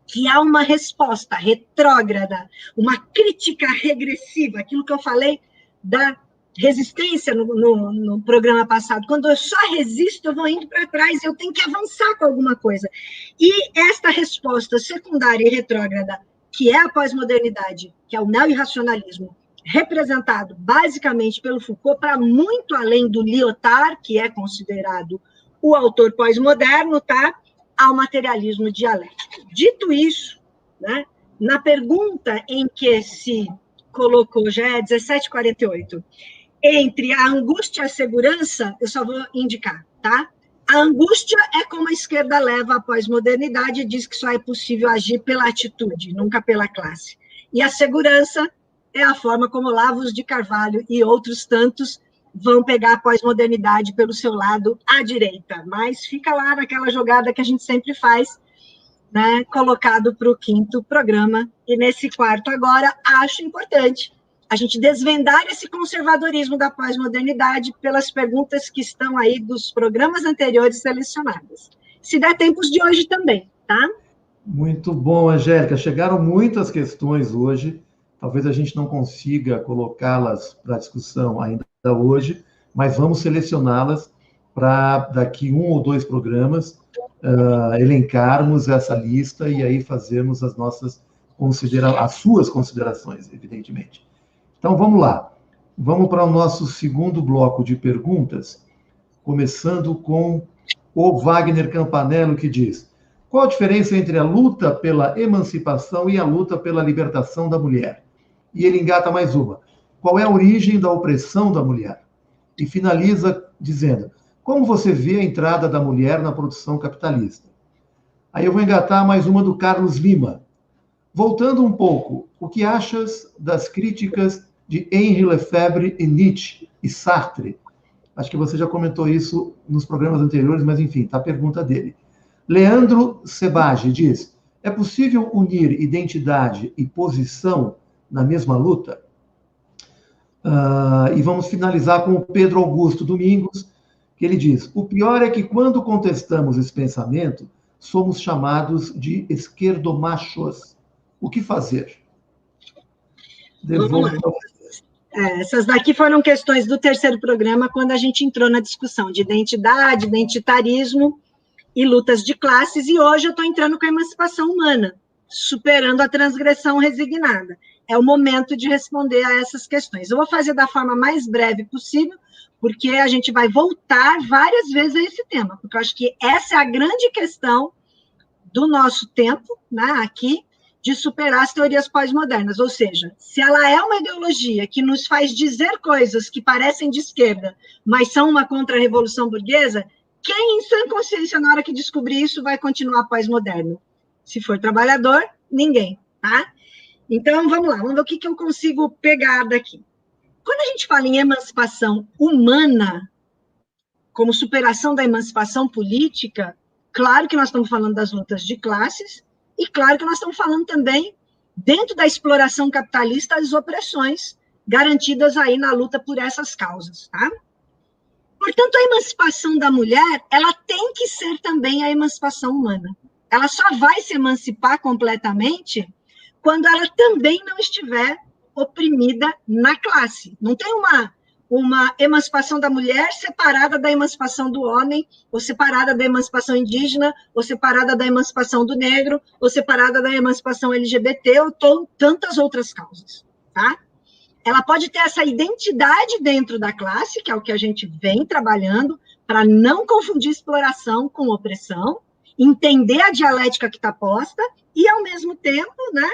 que há uma resposta retrógrada, uma crítica regressiva, aquilo que eu falei da resistência no programa passado. Quando eu só resisto, eu vou indo para trás, eu tenho que avançar com alguma coisa. E esta resposta secundária e retrógrada, que é a pós-modernidade, que é o neo-irracionalismo, representado basicamente pelo Foucault, para muito além do Lyotard, que é considerado o autor pós-moderno, tá? Ao materialismo dialético. Dito isso, né, na pergunta em que se colocou, já é 17h48, entre a angústia e a segurança, eu só vou indicar, tá? A angústia é como a esquerda leva a pós-modernidade e diz que só é possível agir pela atitude, nunca pela classe. E a segurança é a forma como Lavos de Carvalho e outros tantos vão pegar a pós-modernidade pelo seu lado à direita. Mas fica lá naquela jogada que a gente sempre faz, né, colocado para o quinto programa. E nesse quarto agora, acho importante a gente desvendar esse conservadorismo da pós-modernidade pelas perguntas que estão aí dos programas anteriores selecionadas. Se der tempo, os de hoje também, tá? Muito bom, Angélica. Chegaram muitas questões hoje. Talvez a gente não consiga colocá-las para discussão ainda hoje, mas vamos selecioná-las para daqui 1 ou 2 programas elencarmos essa lista e aí fazermos as suas considerações, evidentemente. Então, vamos lá. Vamos para o nosso segundo bloco de perguntas, começando com o Wagner Campanello, que diz: qual a diferença entre a luta pela emancipação e a luta pela libertação da mulher? E ele engata mais uma: qual é a origem da opressão da mulher? E finaliza dizendo: como você vê a entrada da mulher na produção capitalista? Aí eu vou engatar mais uma do Carlos Lima. Voltando um pouco, o que achas das críticas de Henri Lefebvre e Nietzsche e Sartre? Acho que você já comentou isso nos programas anteriores, mas enfim, está a pergunta dele. Leandro Sebage diz: é possível unir identidade e posição na mesma luta? E vamos finalizar com o Pedro Augusto Domingos, que ele diz: o pior é que quando contestamos esse pensamento, somos chamados de esquerdomachos. O que fazer? Devolvo para vocês. Essas daqui foram questões do terceiro programa, quando a gente entrou na discussão de identidade, identitarismo e lutas de classes, e hoje eu estou entrando com a emancipação humana, superando a transgressão resignada. É o momento de responder a essas questões. Eu vou fazer da forma mais breve possível, porque a gente vai voltar várias vezes a esse tema, porque eu acho que essa é a grande questão do nosso tempo, né, aqui, de superar as teorias pós-modernas, ou seja, se ela é uma ideologia que nos faz dizer coisas que parecem de esquerda, mas são uma contra-revolução burguesa, quem em sã consciência, na hora que descobrir isso, vai continuar pós-moderno? Se for trabalhador, ninguém, tá? Então, vamos lá, vamos ver o que eu consigo pegar daqui. Quando a gente fala em emancipação humana, como superação da emancipação política, claro que nós estamos falando das lutas de classes, e claro que nós estamos falando também, dentro da exploração capitalista, as opressões garantidas aí na luta por essas causas, tá? Portanto, a emancipação da mulher, ela tem que ser também a emancipação humana. Ela só vai se emancipar completamente quando ela também não estiver oprimida na classe. Não tem uma emancipação da mulher separada da emancipação do homem, ou separada da emancipação indígena, ou separada da emancipação do negro, ou separada da emancipação LGBT, ou tantas outras causas, tá? Ela pode ter essa identidade dentro da classe, que é o que a gente vem trabalhando, para não confundir exploração com opressão, entender a dialética que está posta, e, ao mesmo tempo, né,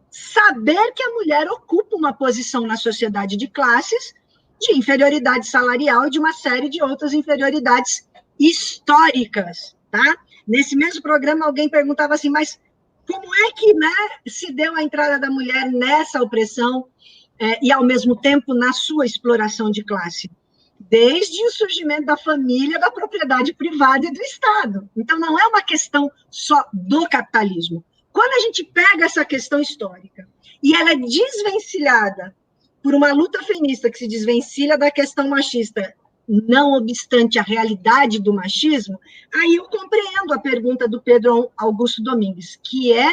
saber que a mulher ocupa uma posição na sociedade de classes de inferioridade salarial e de uma série de outras inferioridades históricas, tá? Nesse mesmo programa, alguém perguntava assim, mas como é que, né, se deu a entrada da mulher nessa opressão e, ao mesmo tempo, na sua exploração de classe? Desde o surgimento da família, da propriedade privada e do Estado. Então, não é uma questão só do capitalismo. Quando a gente pega essa questão histórica e ela é desvencilhada por uma luta feminista que se desvencilha da questão machista, não obstante a realidade do machismo, aí eu compreendo a pergunta do Pedro Augusto Domingues, que é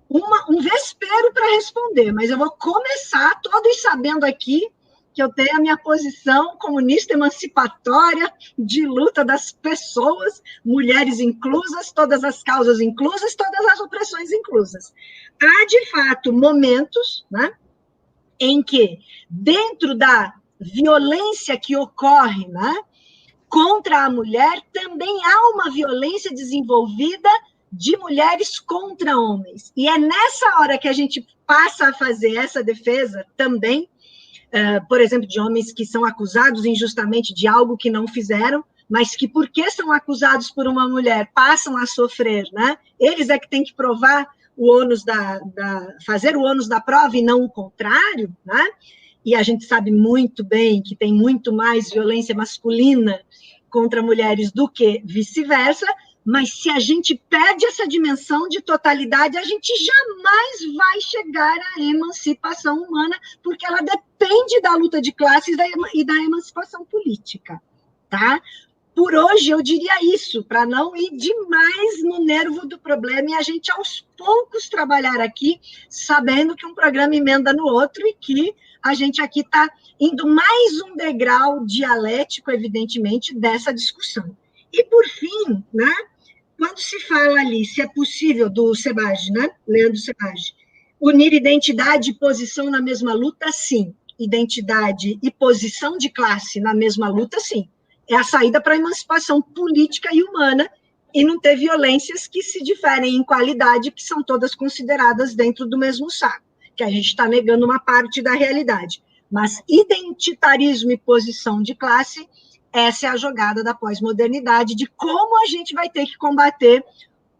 um vespeiro para responder, mas eu vou começar todos sabendo aqui que eu tenho a minha posição comunista emancipatória de luta das pessoas, mulheres inclusas, todas as causas inclusas, todas as opressões inclusas. Há, de fato, momentos, né, em que, dentro da violência que ocorre, né, contra a mulher, também há uma violência desenvolvida de mulheres contra homens. E é nessa hora que a gente passa a fazer essa defesa também, por exemplo, de homens que são acusados injustamente de algo que não fizeram, mas que, porque são acusados por uma mulher, passam a sofrer, né? Eles é que têm que provar o ônus fazer o ônus da prova e não o contrário, né? E a gente sabe muito bem que tem muito mais violência masculina contra mulheres do que vice-versa, mas se a gente perde essa dimensão de totalidade, a gente jamais vai chegar à emancipação humana, porque ela depende da luta de classes e da emancipação política, tá? Por hoje, eu diria isso, para não ir demais no nervo do problema e a gente, aos poucos, trabalhar aqui, sabendo que um programa emenda no outro e que a gente aqui está indo mais um degrau dialético, evidentemente, dessa discussão. E, por fim, né, quando se fala ali, se é possível, do Sebage, né, Leandro Sebage, unir identidade e posição na mesma luta, sim. Identidade e posição de classe na mesma luta, sim. É a saída para a emancipação política e humana e não ter violências que se diferem em qualidade, que são todas consideradas dentro do mesmo saco, que a gente está negando uma parte da realidade. Mas identitarismo e posição de classe, essa é a jogada da pós-modernidade, de como a gente vai ter que combater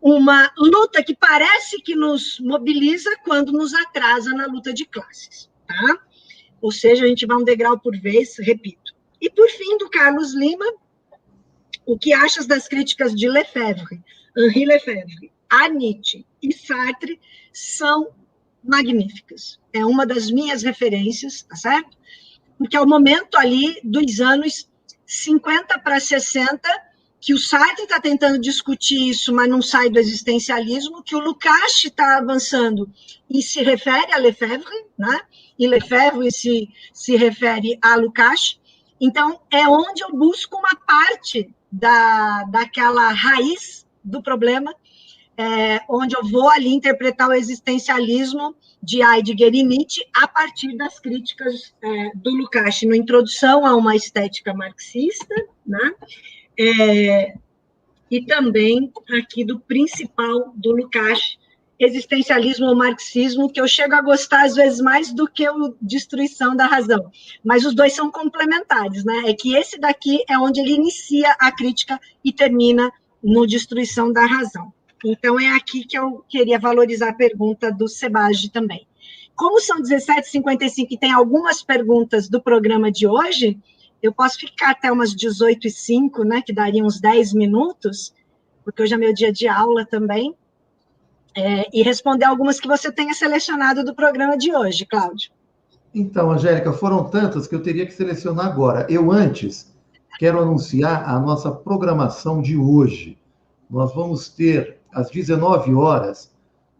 uma luta que parece que nos mobiliza quando nos atrasa na luta de classes, tá? Ou seja, a gente vai um degrau por vez, repito. E, por fim, do Carlos Lima, o que achas das críticas de Lefebvre, Henri Lefebvre, a Nietzsche e Sartre são magníficas. É uma das minhas referências, tá certo? Porque é o momento ali dos anos 50-60, que o Sartre está tentando discutir isso, mas não sai do existencialismo, que o Lukács está avançando e se refere a Lefebvre, né? E Lefebvre se refere a Lukács. Então, é onde eu busco uma parte daquela raiz do problema, onde eu vou ali interpretar o existencialismo de Heidegger e Nietzsche a partir das críticas do Lukács, na introdução a uma estética marxista, né? E também aqui do principal do Lukács, existencialismo ou marxismo, que eu chego a gostar às vezes mais do que o Destruição da Razão, mas os dois são complementares, né? É que esse daqui é onde ele inicia a crítica e termina no Destruição da Razão. Então, é aqui que eu queria valorizar a pergunta do Sebagi também. Como são 17h55 e tem algumas perguntas do programa de hoje, eu posso ficar até umas 18h05, né, que daria uns 10 minutos, porque hoje é meu dia de aula também, e responder algumas que você tenha selecionado do programa de hoje, Cláudio. Então, Angélica, foram tantas que eu teria que selecionar agora. Eu, antes, quero anunciar a nossa programação de hoje. Nós vamos ter, às 19 horas,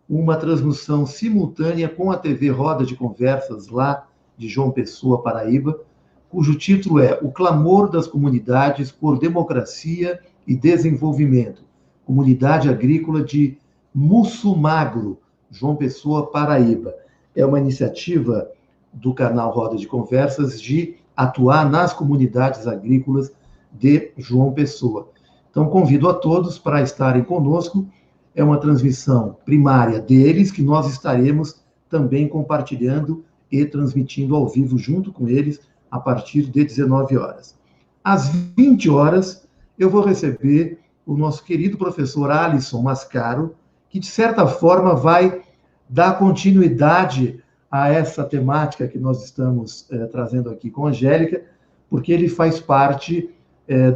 uma transmissão simultânea com a TV Roda de Conversas, lá de João Pessoa, Paraíba, cujo título é O Clamor das Comunidades por Democracia e Desenvolvimento, Comunidade Agrícola de Mussumagro, João Pessoa, Paraíba. É uma iniciativa do canal Roda de Conversas de atuar nas comunidades agrícolas de João Pessoa. Então, convido a todos para estarem conosco. É uma transmissão primária deles, que nós estaremos também compartilhando e transmitindo ao vivo junto com eles a partir de 19 horas. Às 20 horas, eu vou receber o nosso querido professor Alisson Mascaro, que, de certa forma, vai dar continuidade a essa temática que nós estamos trazendo aqui com a Angélica, porque ele faz parte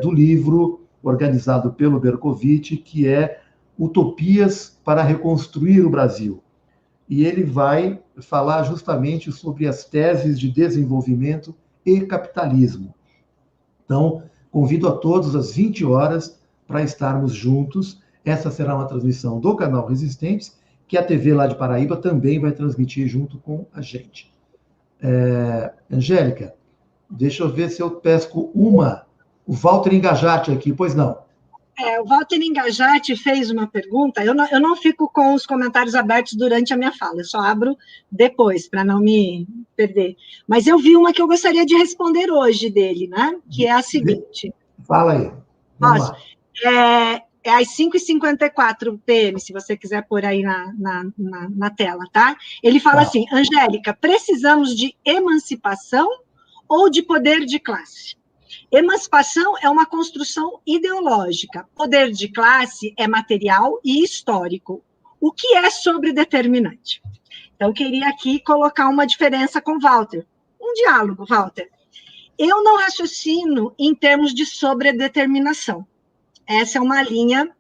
do livro organizado pelo Berkovitch, que é Utopias para Reconstruir o Brasil. E ele vai falar justamente sobre as teses de desenvolvimento e capitalismo. Então, convido a todos às 20 horas para estarmos juntos. Essa será uma transmissão do canal Resistentes, que a TV lá de Paraíba também vai transmitir junto com a gente. Angélica, deixa eu ver se eu pesco uma. O Walter Engajati aqui, pois não? O Walter Engajati fez uma pergunta. Eu não fico com os comentários abertos durante a minha fala, eu só abro depois, para não me perder. Mas eu vi uma que eu gostaria de responder hoje dele, né? Que é a seguinte. Fala aí. Vamos lá. É às 5h54 PM, se você quiser pôr aí na tela, tá? Ele fala assim, Angélica, precisamos de emancipação ou de poder de classe? Emancipação é uma construção ideológica, poder de classe é material e histórico. O que é sobredeterminante? Então, eu queria aqui colocar uma diferença com Walter. Um diálogo, Walter. Eu não raciocino em termos de sobredeterminação. Essa é uma linha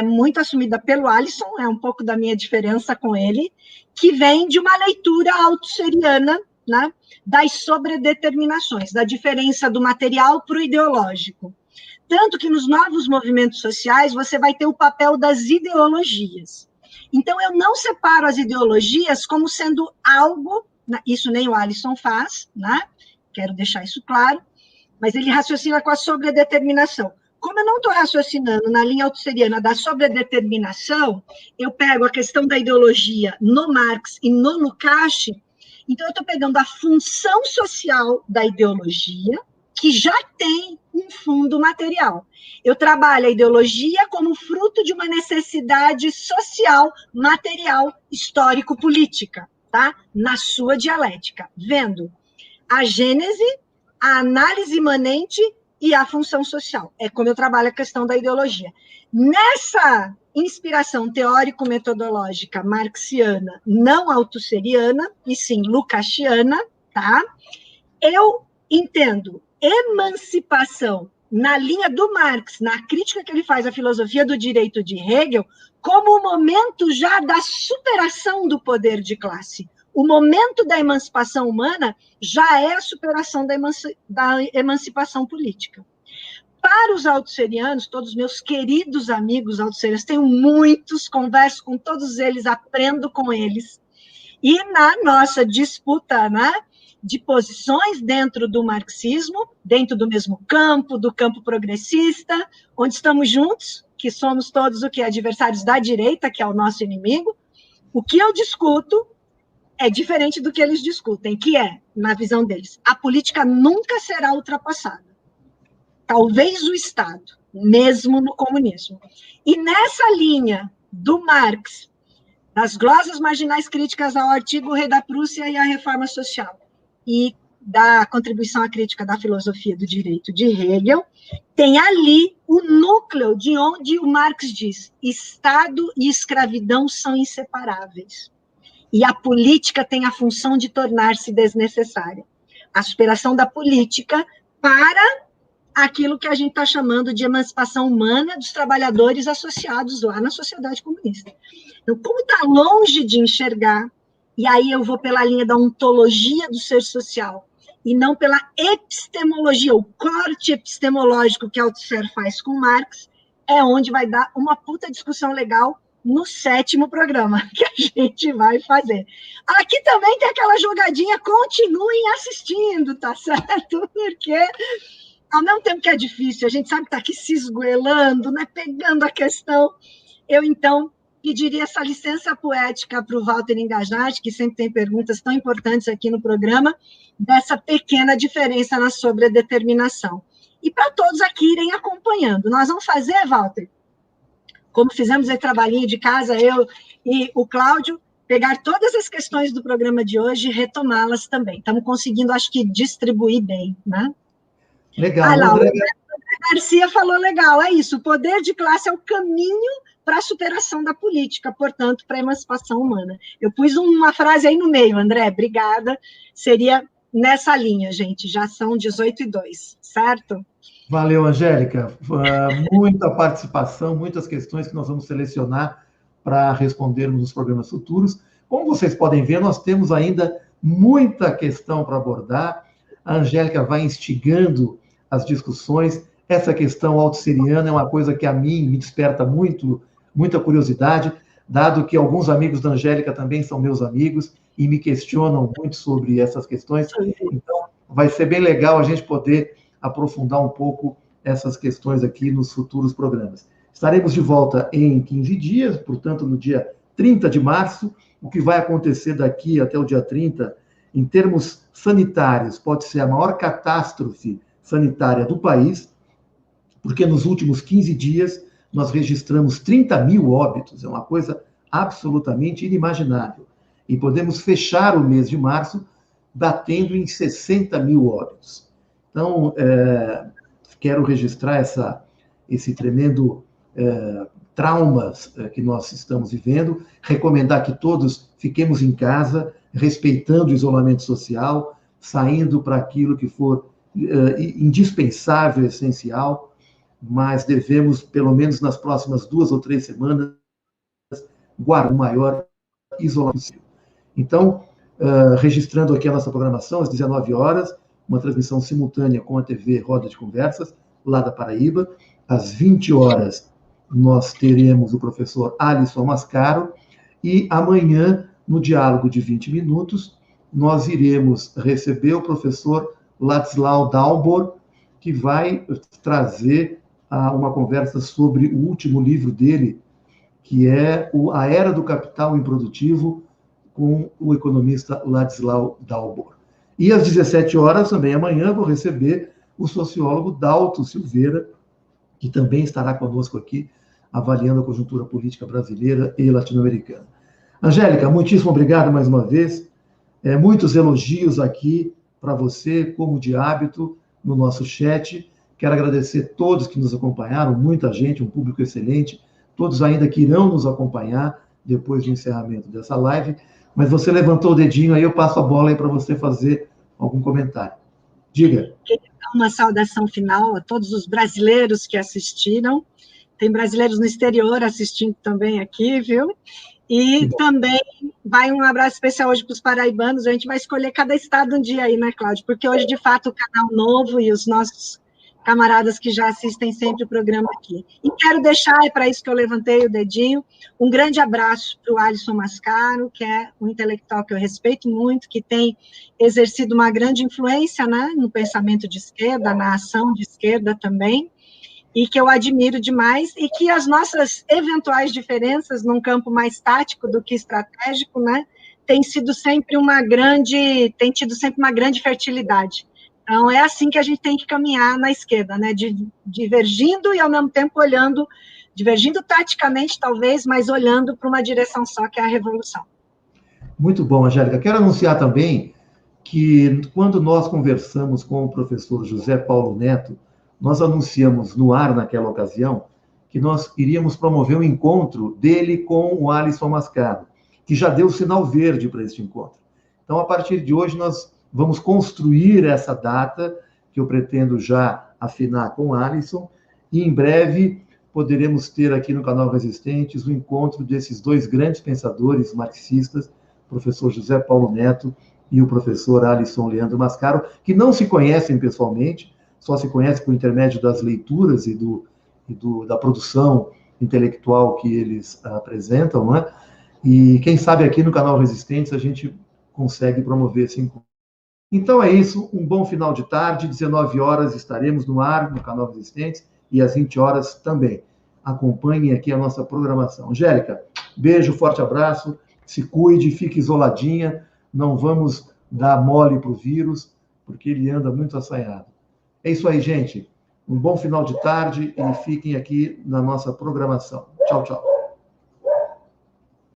muito assumida pelo Alisson, é um pouco da minha diferença com ele, que vem de uma leitura autosseriana, né, das sobredeterminações, da diferença do material para o ideológico. Tanto que nos novos movimentos sociais você vai ter o papel das ideologias. Então, eu não separo as ideologias como sendo algo, isso nem o Alisson faz, né? Quero deixar isso claro, mas ele raciocina com a sobredeterminação. Como eu não estou raciocinando na linha autosseriana da sobredeterminação, eu pego a questão da ideologia no Marx e no Lukács, então eu estou pegando a função social da ideologia, que já tem um fundo material. Eu trabalho a ideologia como fruto de uma necessidade social, material, histórico-política, tá? Na sua dialética, vendo a gênese, a análise imanente e a função social. É como eu trabalho a questão da ideologia. Nessa inspiração teórico-metodológica marxiana, não autosseriana, e sim lukáciana, tá? Eu entendo emancipação na linha do Marx, na crítica que ele faz à filosofia do direito de Hegel, como o momento já da superação do poder de classe, O momento da emancipação humana já é a superação da emancipação política. Para os althusserianos, todos os meus queridos amigos althusserianos, tenho muitos, converso com todos eles, aprendo com eles. E na nossa disputa, né, de posições dentro do marxismo, dentro do mesmo campo, do campo progressista, onde estamos juntos, que somos todos o que? Adversários da direita, que é o nosso inimigo, o que eu discuto é diferente do que eles discutem, que é, na visão deles, a política nunca será ultrapassada. Talvez o Estado, mesmo no comunismo. E nessa linha do Marx, das glosas marginais críticas ao artigo Rei da Prússia e à reforma social, e da contribuição à crítica da filosofia do direito de Hegel, tem ali o núcleo de onde o Marx diz: Estado e escravidão são inseparáveis. E a política tem a função de tornar-se desnecessária. A superação da política para aquilo que a gente está chamando de emancipação humana dos trabalhadores associados lá na sociedade comunista. Então, como está longe de enxergar, e aí eu vou pela linha da ontologia do ser social, e não pela epistemologia, o corte epistemológico que Althusser faz com Marx, é onde vai dar uma puta discussão legal no 7º programa que a gente vai fazer. Aqui também tem aquela jogadinha, continuem assistindo, tá certo? Porque, ao mesmo tempo que é difícil, a gente sabe que está aqui se esgoelando, né, pegando a questão, eu, então, pediria essa licença poética para o Walter engajar, que sempre tem perguntas tão importantes aqui no programa, dessa pequena diferença na sobredeterminação. E para todos aqui irem acompanhando. Nós vamos fazer, Walter, como fizemos esse trabalhinho de casa, eu e o Cláudio, pegar todas as questões do programa de hoje e retomá-las também. Estamos conseguindo, acho que, distribuir bem, né? Legal. Ah, lá, o André Garcia falou legal, é isso, o poder de classe é o caminho para a superação da política, portanto, para a emancipação humana. Eu pus uma frase aí no meio, André, obrigada, seria nessa linha, gente, já são 18h02, certo? Valeu, Angélica. Muita participação, muitas questões que nós vamos selecionar para respondermos nos programas futuros. Como vocês podem ver, nós temos ainda muita questão para abordar. A Angélica vai instigando as discussões. Essa questão althusseriana é uma coisa que a mim me desperta muita curiosidade, dado que alguns amigos da Angélica também são meus amigos e me questionam muito sobre essas questões. Então, vai ser bem legal a gente poder aprofundar um pouco essas questões aqui nos futuros programas. Estaremos de volta em 15 dias, portanto, no dia 30 de março. O que vai acontecer daqui até o dia 30, em termos sanitários, pode ser a maior catástrofe sanitária do país, porque nos últimos 15 dias nós registramos 30 mil óbitos, é uma coisa absolutamente inimaginável. E podemos fechar o mês de março batendo em 60 mil óbitos. Então, quero registrar esse tremendo traumas que nós estamos vivendo, recomendar que todos fiquemos em casa, respeitando o isolamento social, saindo para aquilo que for indispensável, essencial, mas devemos, pelo menos nas próximas 2 ou 3 semanas, guardar o maior isolamento possível. Então, registrando aqui a nossa programação, às 19 horas, uma transmissão simultânea com a TV Roda de Conversas, lá da Paraíba. Às 20 horas, nós teremos o professor Alisson Mascaro, e amanhã, no diálogo de 20 minutos, nós iremos receber o professor Ladislau Dalbor, que vai trazer uma conversa sobre o último livro dele, que é A Era do Capital Improdutivo, com o economista Ladislau Dalbor. E às 17 horas, também amanhã, vou receber o sociólogo Dalto Silveira, que também estará conosco aqui, avaliando a conjuntura política brasileira e latino-americana. Angélica, muitíssimo obrigado mais uma vez. Muitos elogios aqui para você, como de hábito, no nosso chat. Quero agradecer a todos que nos acompanharam, muita gente, um público excelente, todos ainda que irão nos acompanhar depois do encerramento dessa live. Mas você levantou o dedinho, aí eu passo a bola aí para você fazer algum comentário. Diga. Uma saudação final a todos os brasileiros que assistiram. Tem brasileiros no exterior assistindo também aqui, viu? E também vai um abraço especial hoje para os paraibanos. A gente vai escolher cada estado um dia aí, né, Cláudio? Porque hoje, de fato, o canal novo e os nossos camaradas que já assistem sempre o programa aqui. E quero deixar, é para isso que eu levantei o dedinho, um grande abraço para o Alisson Mascaro, que é um intelectual que eu respeito muito, que tem exercido uma grande influência, né, no pensamento de esquerda, na ação de esquerda também, e que eu admiro demais, e que as nossas eventuais diferenças num campo mais tático do que estratégico, né, tem tido sempre uma grande fertilidade. Então, é assim que a gente tem que caminhar na esquerda, né, divergindo e, ao mesmo tempo, olhando, divergindo taticamente, talvez, mas olhando para uma direção só, que é a revolução. Muito bom, Angélica. Quero anunciar também que, quando nós conversamos com o professor José Paulo Neto, nós anunciamos no ar, naquela ocasião, que nós iríamos promover um encontro dele com o Alisson Mascaro, que já deu sinal verde para este encontro. Então, a partir de hoje, nós vamos construir essa data, que eu pretendo já afinar com o Alisson, e em breve poderemos ter aqui no canal Resistentes o encontro desses dois grandes pensadores marxistas, o professor José Paulo Neto e o professor Alisson Leandro Mascaro, que não se conhecem pessoalmente, só se conhecem por intermédio das leituras e da produção intelectual que eles apresentam, não é? E quem sabe aqui no canal Resistentes a gente consegue promover esse encontro. Então é isso, um bom final de tarde, 19 horas estaremos no ar, no canal Resistentes, e às 20 horas também. Acompanhem aqui a nossa programação. Angélica, beijo, forte abraço, se cuide, fique isoladinha, não vamos dar mole para o vírus, porque ele anda muito assanhado. É isso aí, gente. Um bom final de tarde e fiquem aqui na nossa programação. Tchau, tchau.